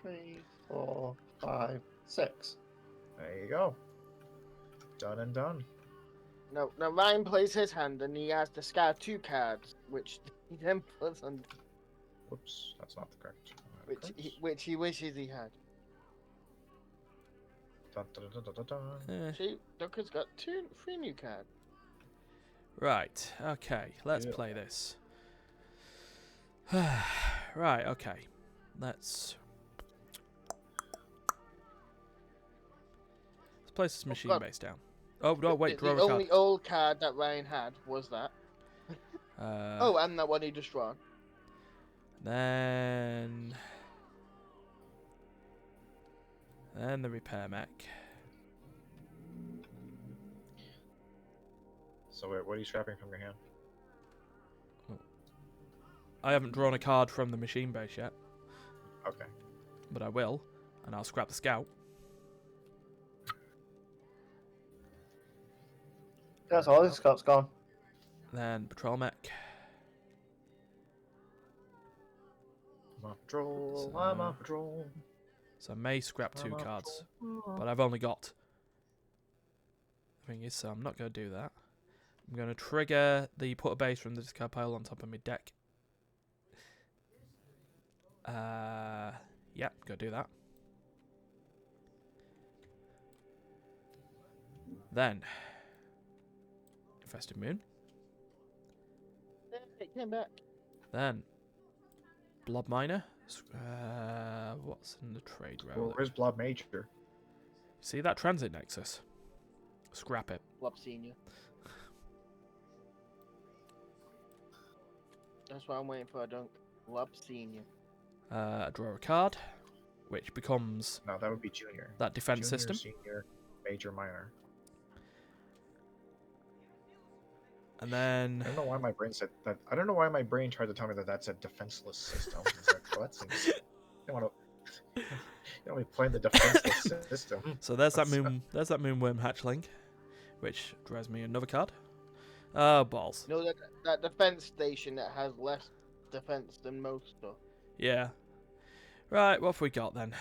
3, 4, 5, 6. There you go. Done and done. No, now Ryan plays his hand and he has the Scar 2 cards, which he then puts on, Whoops, that's not the correct. cards. which he wishes he had. Dun, dun, dun, dun, dun, dun. See, Ducker's got 3 new cards. Right. Okay. Let's Yeah. play this. Right. Okay. Let's place this machine God. base down. Oh no! Wait. The Draw a card. only old card that Ryan had was that. Oh. And that one he just drawn. Then the repair mech. So wait, what are you scrapping from your hand? I haven't drawn a card from the machine base yet, Okay. but I will, and I'll scrap the scout. That's all this Scott's gone. Then patrol mech. I'm on patrol. So- I'm on patrol. So I may scrap 2 I'm on cards, patrol. but I've only got. The thing is, so I'm not going to do that. I'm going to trigger the put a base from the discard pile on top of my deck. Yep, go do that. Then, Infested Moon. It came back. Then, Blob Miner. What's in the trade Well, row? where's Blob Major? See that transit nexus? Scrap it. Blob Senior. That's why I'm waiting for a dunk. Blob Senior. Draw a card, which becomes No, that would be Junior. that defense Junior, system. Senior, Major, Minor. And then I don't know why my brain said that. I don't know why my brain tried to tell me that that's a defenseless system. It's like, well, that seems. You want to. You don't be playing the defenseless system. so there's that That's- moon. There's that Moonworm hatchling, which draws me another card. Oh balls. You know that defense station that has less defense than most stuff. Yeah. Right. What have we got then?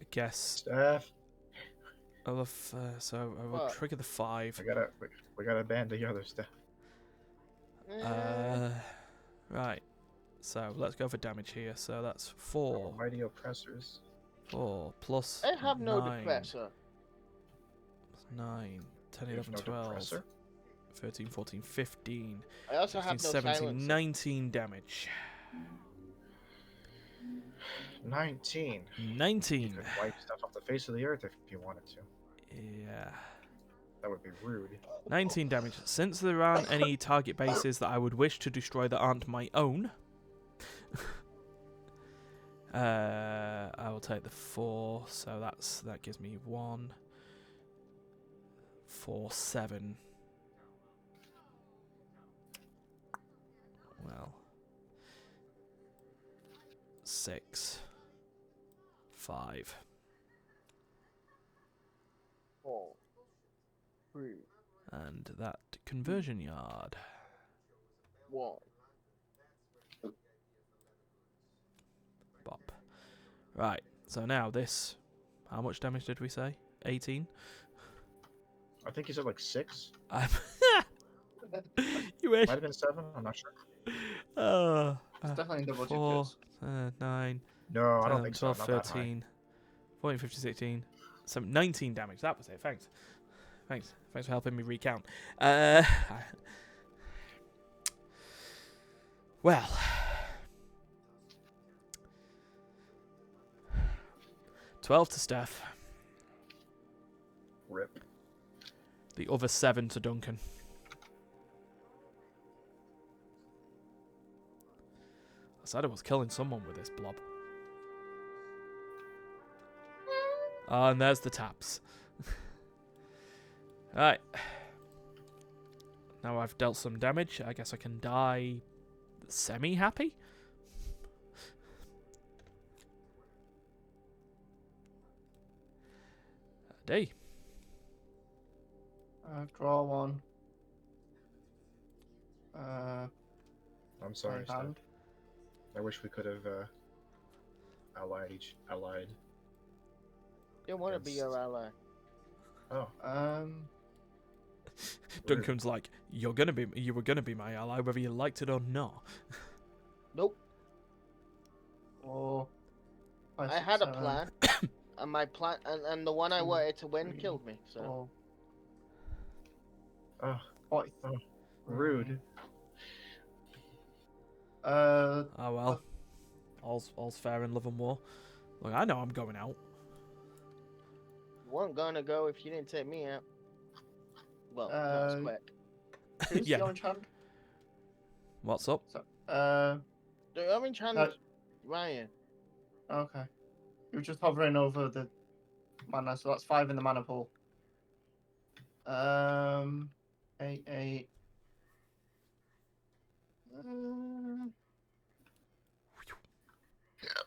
I guess. Steph, So I will What? trigger the 5. we gotta ban the other stuff. Right. So let's go for damage here. So that's 4. Mighty oppressors. 4 plus I have no 9, depressor. 9, 10, You have 11, no 12, depressor? 13, 14, 15, I also 16, have no 17, silencer. 19 damage. 19. You 19. could wipe stuff off the face of the earth if you wanted to. Yeah. That would be rude. 19 damage. Since there aren't any target bases that I would wish to destroy that aren't my own, I will take the 4. So that gives me 1, 4, 7. Well, 6, 5. 4, 3, And that conversion yard. 1. Bop. Right, so now this. How much damage did we say? 18? I think you said like 6. You wish. Might have been 7. I'm not sure. It's definitely double 4, digits. 9, No, I don't 10, think so. 12, Not that high. 13, 14, 15, 16, 19 damage. That was it. Thanks. Thanks for helping me recount. Well. $12 to Steph. Rip. The other 7 to Duncan. I said I was killing someone with this blob. And there's the taps. Right. Now I've dealt some damage. I guess I can die semi-happy? D. Draw 1. I'm sorry, my Steph. hand. I wish we could have allied. Didn't want to be your ally. Oh, Duncan's like, you were gonna be my ally whether you liked it or not. Nope. Or I had a plan, and my plan, and the one I 2, wanted to win 3, killed me. So 4, Oh, 40. rude. Oh well. All's fair in love and war. Look, I know I'm going out. you weren't gonna go if you didn't take me out. Well, Uh, that's quick. Who's Yeah. the orange hand? What's up? So, The orange hand Uh, is Ryan. okay. You're just hovering over the mana, so that's 5 in the mana pool. 8, 8.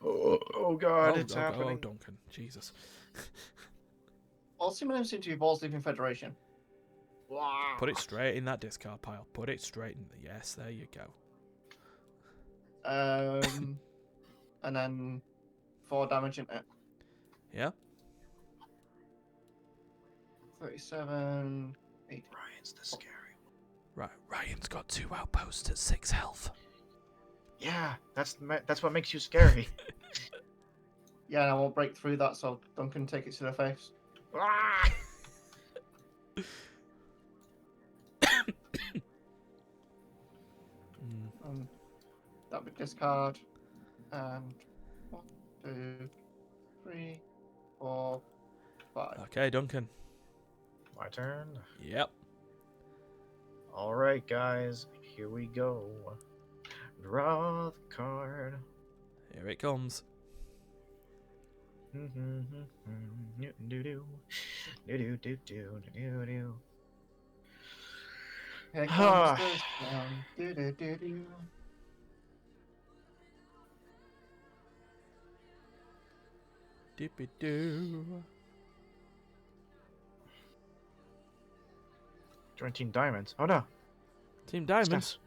Oh God, it's happening. Oh, Duncan. Jesus. All similarities seem to be balls leaving Federation. Put it straight in that discard pile. Put it straight in the... Yes, there you go. And then 4 damage in it. Yeah? 37, 8. Ryan's the scary. Right, Ryan's got 2 outposts at 6 health. Yeah, that's what makes you scary. Yeah, and I won't break through that, so Duncan take it to the face. Ah! That would discard. And 1, 2, 3, 4, 5. Okay, Duncan. My turn. Yep. All right, guys, here we go. Draw the card. Here it comes. Here comes the sound. Do-do-do-do. Dippy doo. Join Team Diamonds. Oh no, Team Diamonds.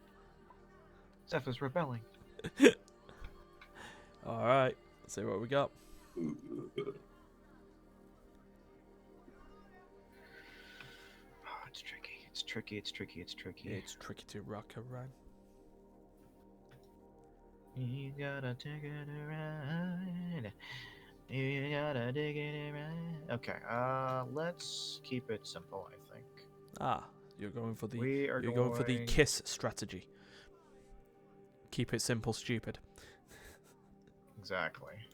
Steph is rebelling. Alright, let's see what we got. Oh, it's tricky. It's tricky. It's tricky. It's tricky. It's tricky to rock around. You gotta take it around. You gotta dig it around. Okay. Let's keep it simple. I think. Ah, you're going for the You're going for the KISS strategy. Keep it simple, stupid. Exactly.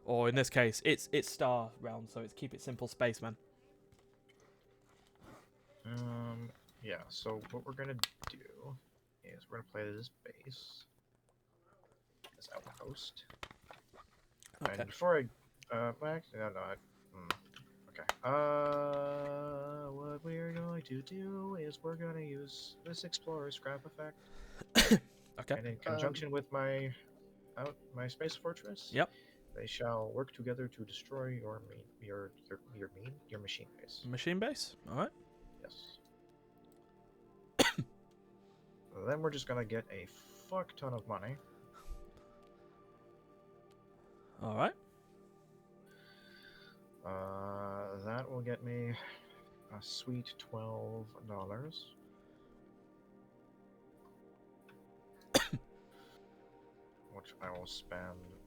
Or in this case, it's star round, so it's keep it simple, spaceman. Yeah. So what we're gonna do is we're gonna play this base, this outpost. Okay. And before well, actually, no. Okay. What we're going to do is we're gonna use this explorer scrap effect. Okay. And in conjunction with my space fortress. Yep. They shall work together to destroy your machine base. Machine base. All right. Yes. Then we're just gonna get a fuck ton of money. All right. That will get me a sweet $12, which I will spend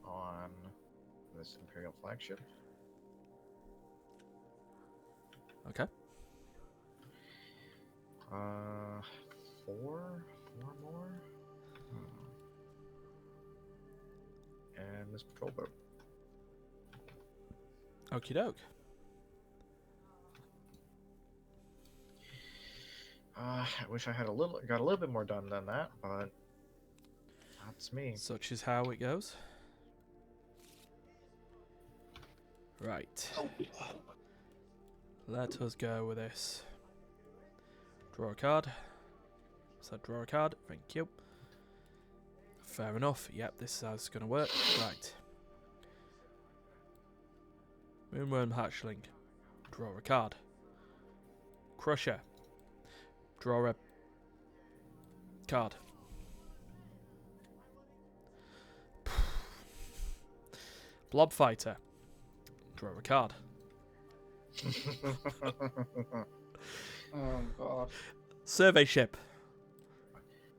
on this Imperial flagship. Okay. Four more. And this patrol boat. Okie doke. I wish I had got a little bit more done than that, but that's me. Such is how it goes. Right. Let us go with this. Draw a card. So draw a card. Thank you. Fair enough. Yep, this is how it's going to work. Right. Moonworm Hatchling. Draw a card. Crusher. Draw a card. Blob Fighter. Draw a card. Oh god. Survey Ship.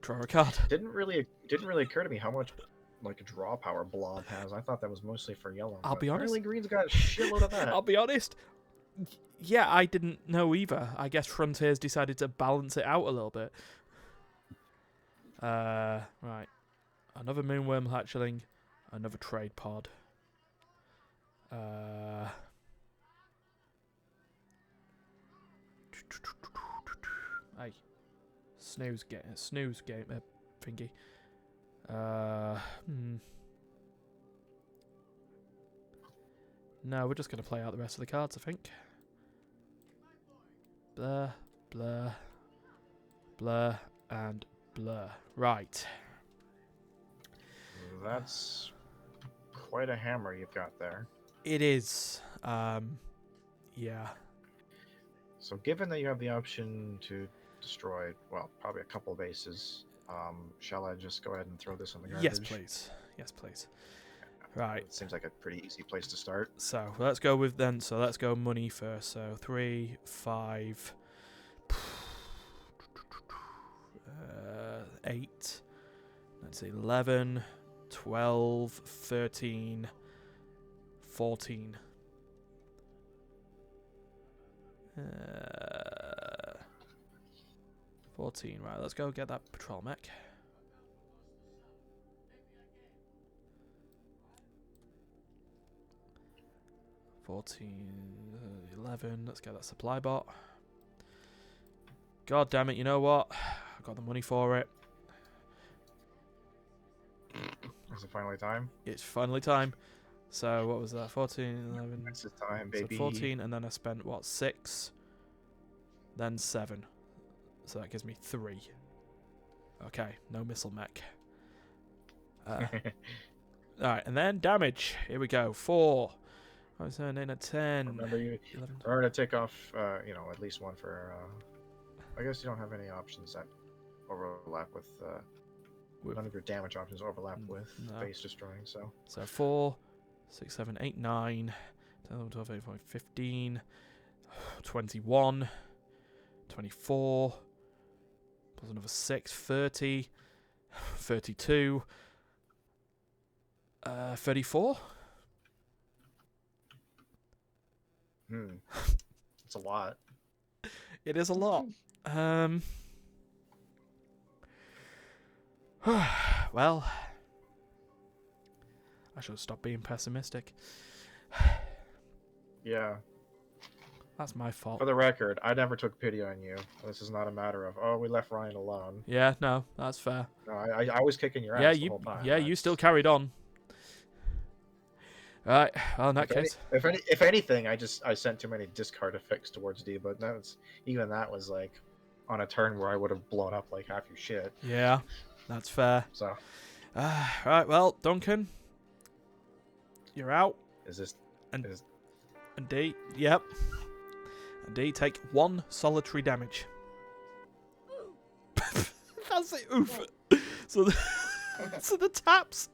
Draw a card. Didn't really occur to me how much like draw power Blob has. I thought that was mostly for yellow. I'll be honest. Apparently Green's got a shitload of that. I'll be honest. Yeah, I didn't know either. I guess Frontiers decided to balance it out a little bit. Right. Another Moonworm Hatchling. Another Trade Pod. Hey. Snooze game thingy. No, we're just going to play out the rest of the cards, I think. Blur, blur, blur, and blur. Right. That's quite a hammer you've got there. It is. Yeah. So given that you have the option to destroy, well, probably a couple bases, shall I just go ahead and throw this in the garbage? Yes, please. Yes, please. Right. It seems like a pretty easy place to start. So let's go with then. So let's go money first. So 3, 5, 8, Let's see, 11, 12, 13, 14. 14, right, let's go get that patrol mech. $14, 11, let's get that supply bot. God damn it, you know what? I've got the money for it. Is it finally time? It's finally time. So, what was that? 14, 11. It's the time, So baby. 14, and then I spent, what, 6? Then 7. So that gives me 3. Okay, no missile mech. Alright, and then damage. Here we go. 4. 5, 7, 8, 10. Remember, you 11. remember to take off, at least one for. I guess you don't have any options that overlap with. None of your damage options overlap with no. base destroying. So 4, 6, 7, 8, 9, 10, 11, 12, 13, 14, 15, 21, 24, plus another 6, 30, 32, 34. it's a lot. It is a lot. Well, I should stop being pessimistic. Yeah. That's my fault. For the record, I never took pity on you. This is not a matter of we left Ryan alone. Yeah, no, that's fair. No, I was kicking your ass Yeah, the whole time. you still carried on. Right. Well, in that case, if anything, I sent too many discard effects towards D, but that was like on a turn where I would have blown up like half your shit. yeah, that's fair. So, right. Well, Duncan, you're out. And D, yep. And D, take 1 solitary damage. That's it. Oof. So the taps.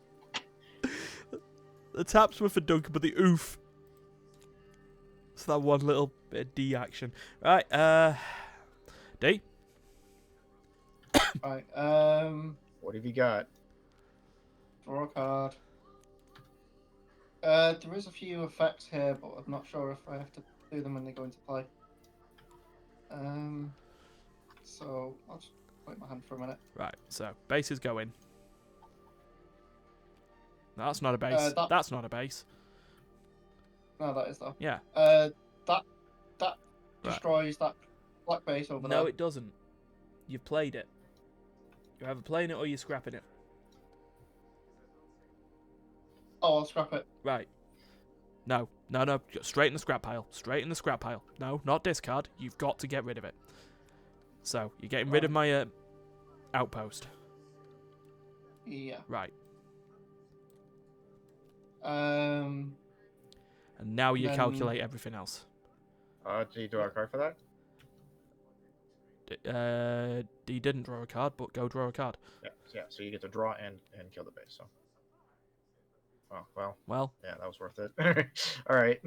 The taps were for Duncan, but the oof. So that one little bit of D action. Right, D. Right. what have you got? Draw a card. There is a few effects here, but I'm not sure if I have to do them when they go into play. So I'll just put my hand for a minute. Right, so bases go in. No, that's not a base. That's not a base. No, that is though. Yeah. That destroys that black base over there. No, it doesn't. You've played it. You're either playing it or you're scrapping it. Oh, I'll scrap it. Right. No. Straight in the scrap pile. Straight in the scrap pile. No, not discard. You've got to get rid of it. So, you're getting rid of my outpost. Yeah. Right. And And now you then- calculate everything else. Do you draw a card for that? D didn't draw a card, but go draw a card. Yeah. So you get to draw and kill the base. So. Oh Well, yeah, that was worth it. All right.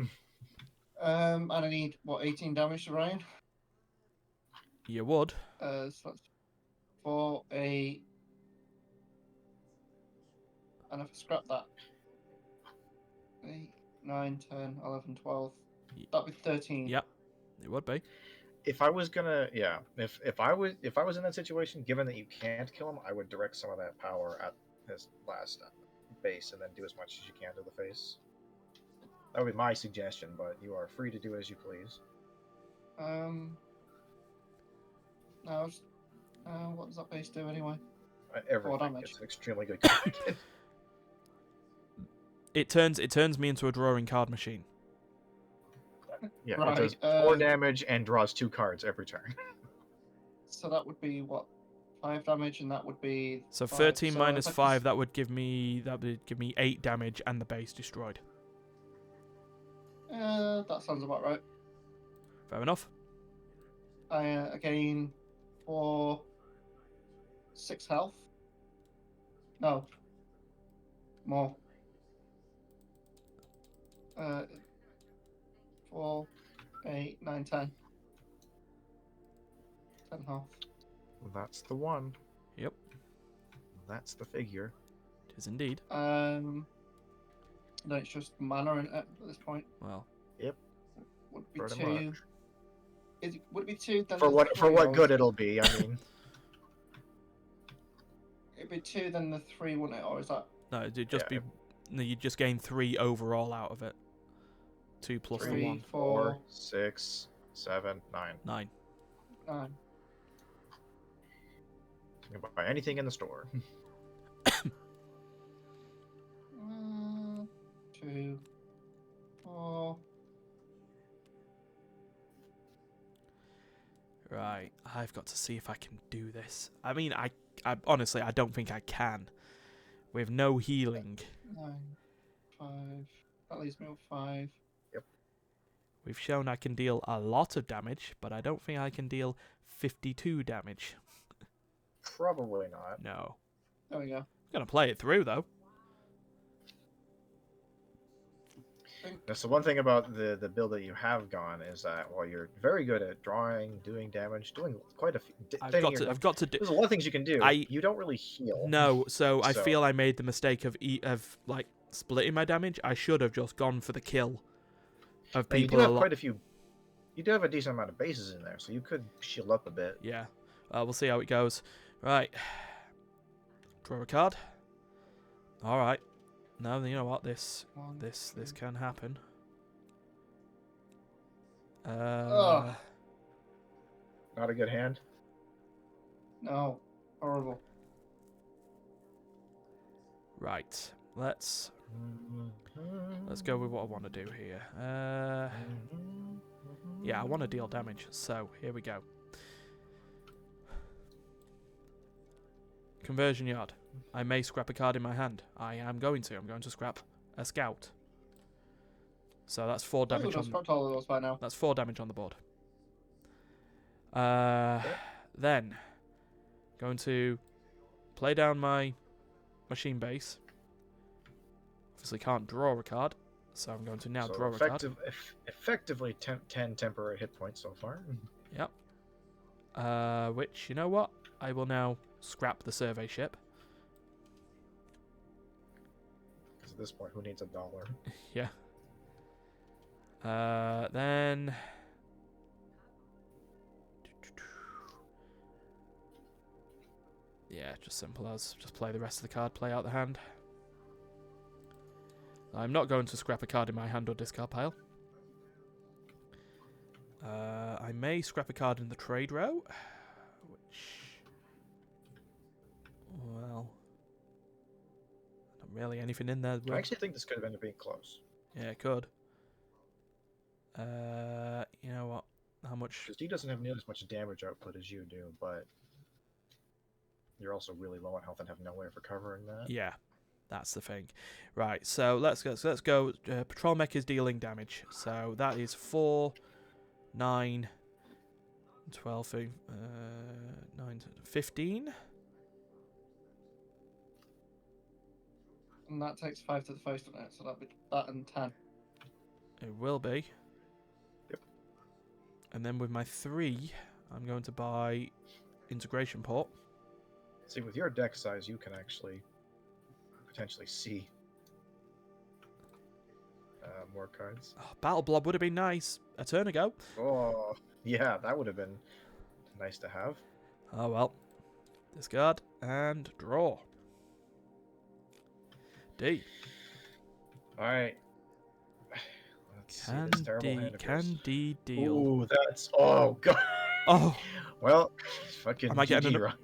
and I need 18 damage to Ryan. you would. So that's 4, 8, and if I scrap that, 8, 9, 10, 11, 12. That'd be 13. Yep, it would be. If I was gonna, if I was in that situation, given that you can't kill him, I would direct some of that power at his last base and then do as much as you can to the face. That would be my suggestion, but you are free to do as you please. No, what does that base do anyway? Everything. damage. It's extremely good card. It turns me into a drawing card machine. Yeah, Right, it does 4 damage and draws 2 cards every turn. So that would be what? 5 damage, and that would be. So 5. 13 So minus if I 5, that would give me 8 damage and the base destroyed. That sounds about right. Fair enough. I gain 6 health. No. More. 4, 8, 9, 10. 10 health. That's the one. Yep. That's the figure. It is indeed. No, it's just mana in it at this point. Well, Would be Pretty two. much. Would it be two? Then For the what three, or good it'll be. I mean, It'd be two, then the three, wouldn't it? Or is that? no, it'd just Yeah, be. No, you'd just gain 3 overall out of it. 2 plus the 3, 1. 4, 6, 7, 9. 9. 9. You can buy anything in the store. 2, 4. Right, I've got to see if I can do this. I mean, I honestly, I don't think I can. With no healing. 9, 5. That leaves me with 5. We've shown I can deal a lot of damage, but I don't think I can deal 52 damage. Probably not. No. There we go. I'm going to play it through, though. So one thing about the build that you have gone is that while you're very good at drawing, doing damage, doing quite a few, I've got to do. there's a lot of things you can do. You don't really heal. No, so I So- feel I made the mistake of like splitting my damage. I should have just gone for the kill of Now, you people do a have lot. quite a few. You do have a decent amount of bases in there, so you could shield up a bit. Yeah, we'll see how it goes. Right, draw a card. All right. No, you know what? This can happen. Ugh. Not a good hand. No. Horrible. Right. Let's go with what I want to do here. Yeah, I want to deal damage. So here we go. Conversion yard. I may scrap a card in my hand. I am going to. I'm going to scrap a scout. So that's 4 damage on. Scrapped all of those by now. That's 4 damage on the board. Then going to play down my machine base. Obviously can't draw a card, so I'm going to now draw a card. Effectively 10 temporary hit points so far. Yep. Which, you know what? I will now scrap the survey ship. Because at this point, who needs $1? Yeah. Then... Yeah, just simple as. Just play the rest of the card, play out the hand. I'm not going to scrap a card in my hand or discard pile. I may scrap a card in the trade row. Which... Well... Not really anything in there. I actually think this could have ended up being close. Yeah, it could. You know what? How much? Because he doesn't have nearly as much damage output as you do, but you're also really low on health and have no way of recovering that. Yeah, that's the thing. Right, so let's go. Patrol mech is dealing damage, so that is 4, 9, 12, 9, 15. And that takes 5 to the face on it, so that'd be that and 10. It will be. Yep. And then with my 3, I'm going to buy integration port. See, with your deck size, you can actually potentially see more cards. Oh, Battle Blob would have been nice a turn ago. Oh, yeah, that would have been nice to have. Oh well. Discard and draw. D. All right. Let's see Can this terrible hand of yours. D deal? Ooh, that's god. Oh, Well, fucking. Am I getting GG, Ryan.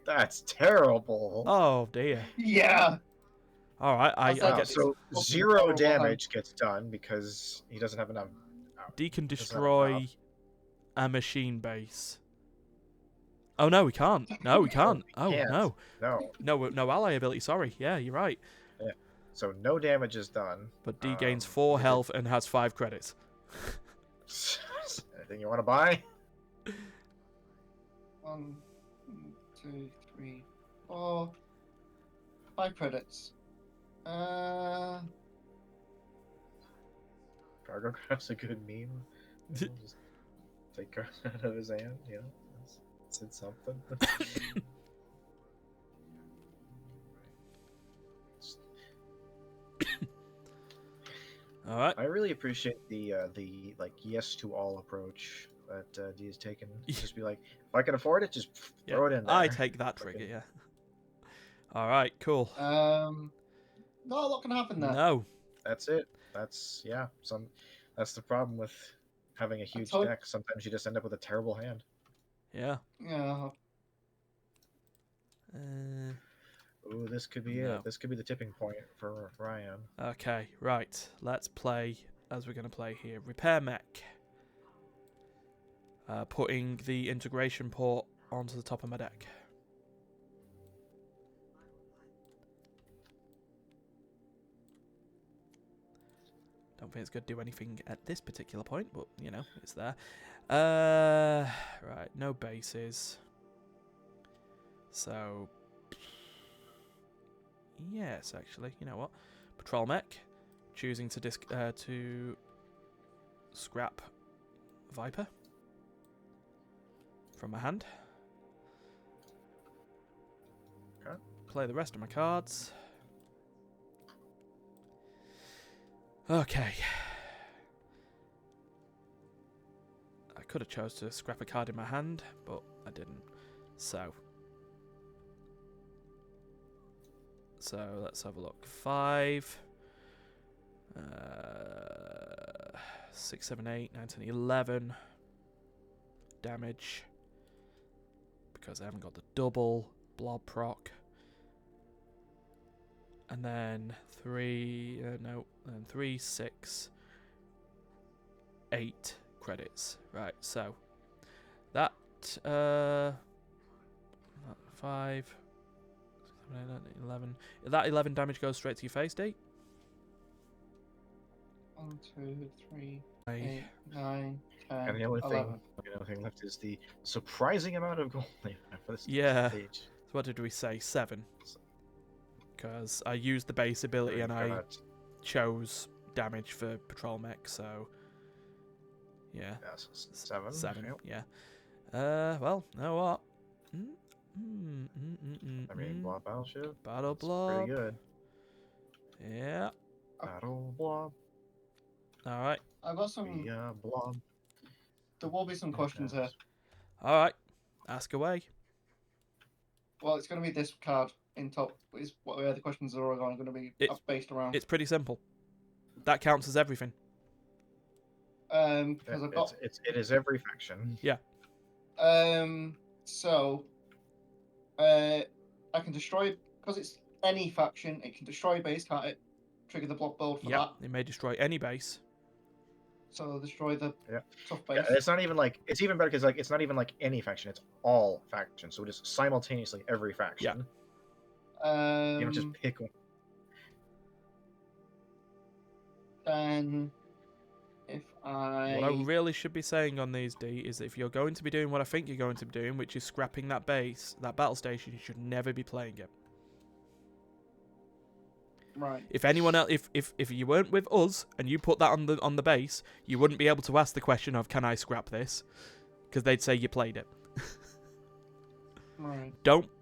That's terrible. oh dear. Yeah! All right, I Wow, get So fucking 0 terrible damage gets done because he doesn't have enough. D can Does that destroy help? a machine base. Oh no, we can't. No, we can't. Oh can't. no, No. no ally ability. Sorry. Yeah, you're right. So no damage is done. But D gains 4 health and has 5 credits. Anything you want to buy? 1, 2, 3, 4. 5 credits. Cargo Craft's a good meme. You know, just take cards out of his hand, you know. It's something. All right. I really appreciate the like yes to all approach that D has taken. Just be like, if I can afford it, just Yeah, throw it in there. I take that trigger. Yeah. All right. Cool. Not a lot can happen there. No. That's it. That's That's the problem with having a huge told- deck. Sometimes you just end up with a terrible hand. Yeah. Yeah. Ooh, this could be No. it. This could be the tipping point for Ryan. Okay. Right. Let's play as we're going to play here. Repair mech. Putting the integration port onto the top of my deck. Don't think it's going to do anything at this particular point, but, you know, it's there. Right, no bases. So, yes, actually, you know what? Patrol mech, choosing to scrap Viper from my hand. Okay. Play the rest of my cards. Okay. I could have chose to scrap a card in my hand, but I didn't. So let's have a look. 5, 6, 7, 8, 9, 10, 11 damage because I haven't got the double blob proc. And then 3, 6, 8 credits. Right, so that 5, 7, 8, 11. That 11 damage goes straight to your face, D. 1, 2, 3, Aye. 8, 9, 10, And the only 11. thing left is the surprising amount of gold they have for this Yeah. stage. So what did we say? 7. Because I used the base ability and I chose damage for patrol mech, so yeah. Yes, 7. 7, Yep. yeah. Well, know what? I mean, blob battleship. Battle That's blob. pretty good. Yeah. Battle blob. All right. I've got some. Blob. There will be some questions here. All right. Ask away. Well, it's going to be this card in top. Is what the questions are all going to be based around. It's pretty simple. That counts as everything. Because I've got. It is every faction. Yeah. So. I can destroy because it's any faction. It can destroy base, can't it? Trigger the block build for that. It may destroy any base. So destroy the tough Yeah, base. it's not even like it's even better because like it's not even like any faction. It's all factions. So just simultaneously every faction. You don't just pick one. Then, if What I really should be saying on these, D, is that if you're going to be doing what I think you're going to be doing, which is scrapping that base, that battle station, you should never be playing it. Right. If anyone else, if you weren't with us and you put that on the base, you wouldn't be able to ask the question of, can I scrap this? Because they'd say you played it. Right.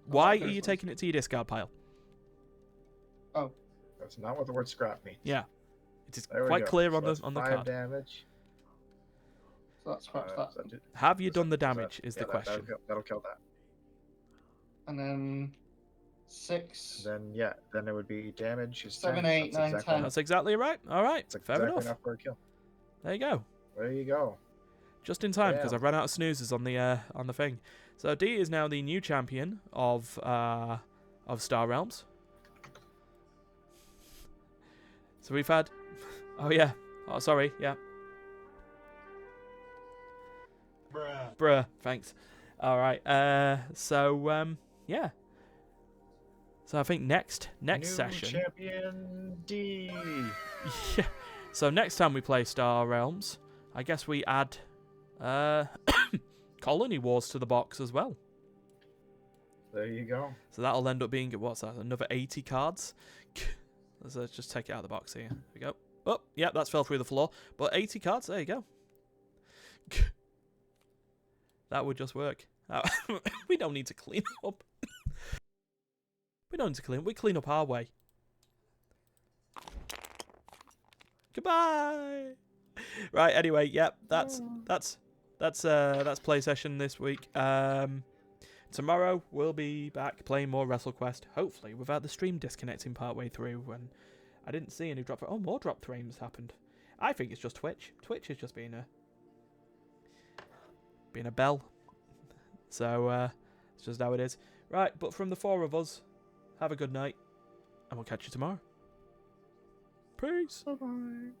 Why are you taking it to your discard pile? Oh. That's not what the word scrap means. Yeah. It is There we quite go. clear So on the that's on the 5 card. damage. So that scraps that. Have you done the damage? Is the question. That'll kill that. And then 6. Then it would be damage. Is 7, 10. 8, That's 9, exactly 10. That's exactly right. All right. That's Fair exactly enough. for a kill. There you go. There you go. Just in time because Yeah. I ran out of snoozes on the thing. So D is now the new champion of Star Realms. So we've had, oh yeah, oh sorry, yeah. Bruh, thanks. All right, so yeah. So I think next New session. champion D. Yeah. So next time we play Star Realms, I guess we add Colony Wars to the box as well. There you go. So that'll end up being, what's that, another 80 cards? Let's just take it out of the box here. Here we go. Oh, yeah, that's fell through the floor. But 80 cards, there you go. That would just work. We don't need to clean up. We don't need to clean up. We clean up our way. Goodbye. Right. Anyway, yep. That's play session this week. Tomorrow we'll be back playing more WrestleQuest. Hopefully without the stream disconnecting partway through. When I didn't see any drop. Oh, more drop frames happened. I think it's just Twitch. Twitch is just being a bell. So it's just how it is. Right. But from the four of us, have a good night, and we'll catch you tomorrow. Peace. Bye-bye.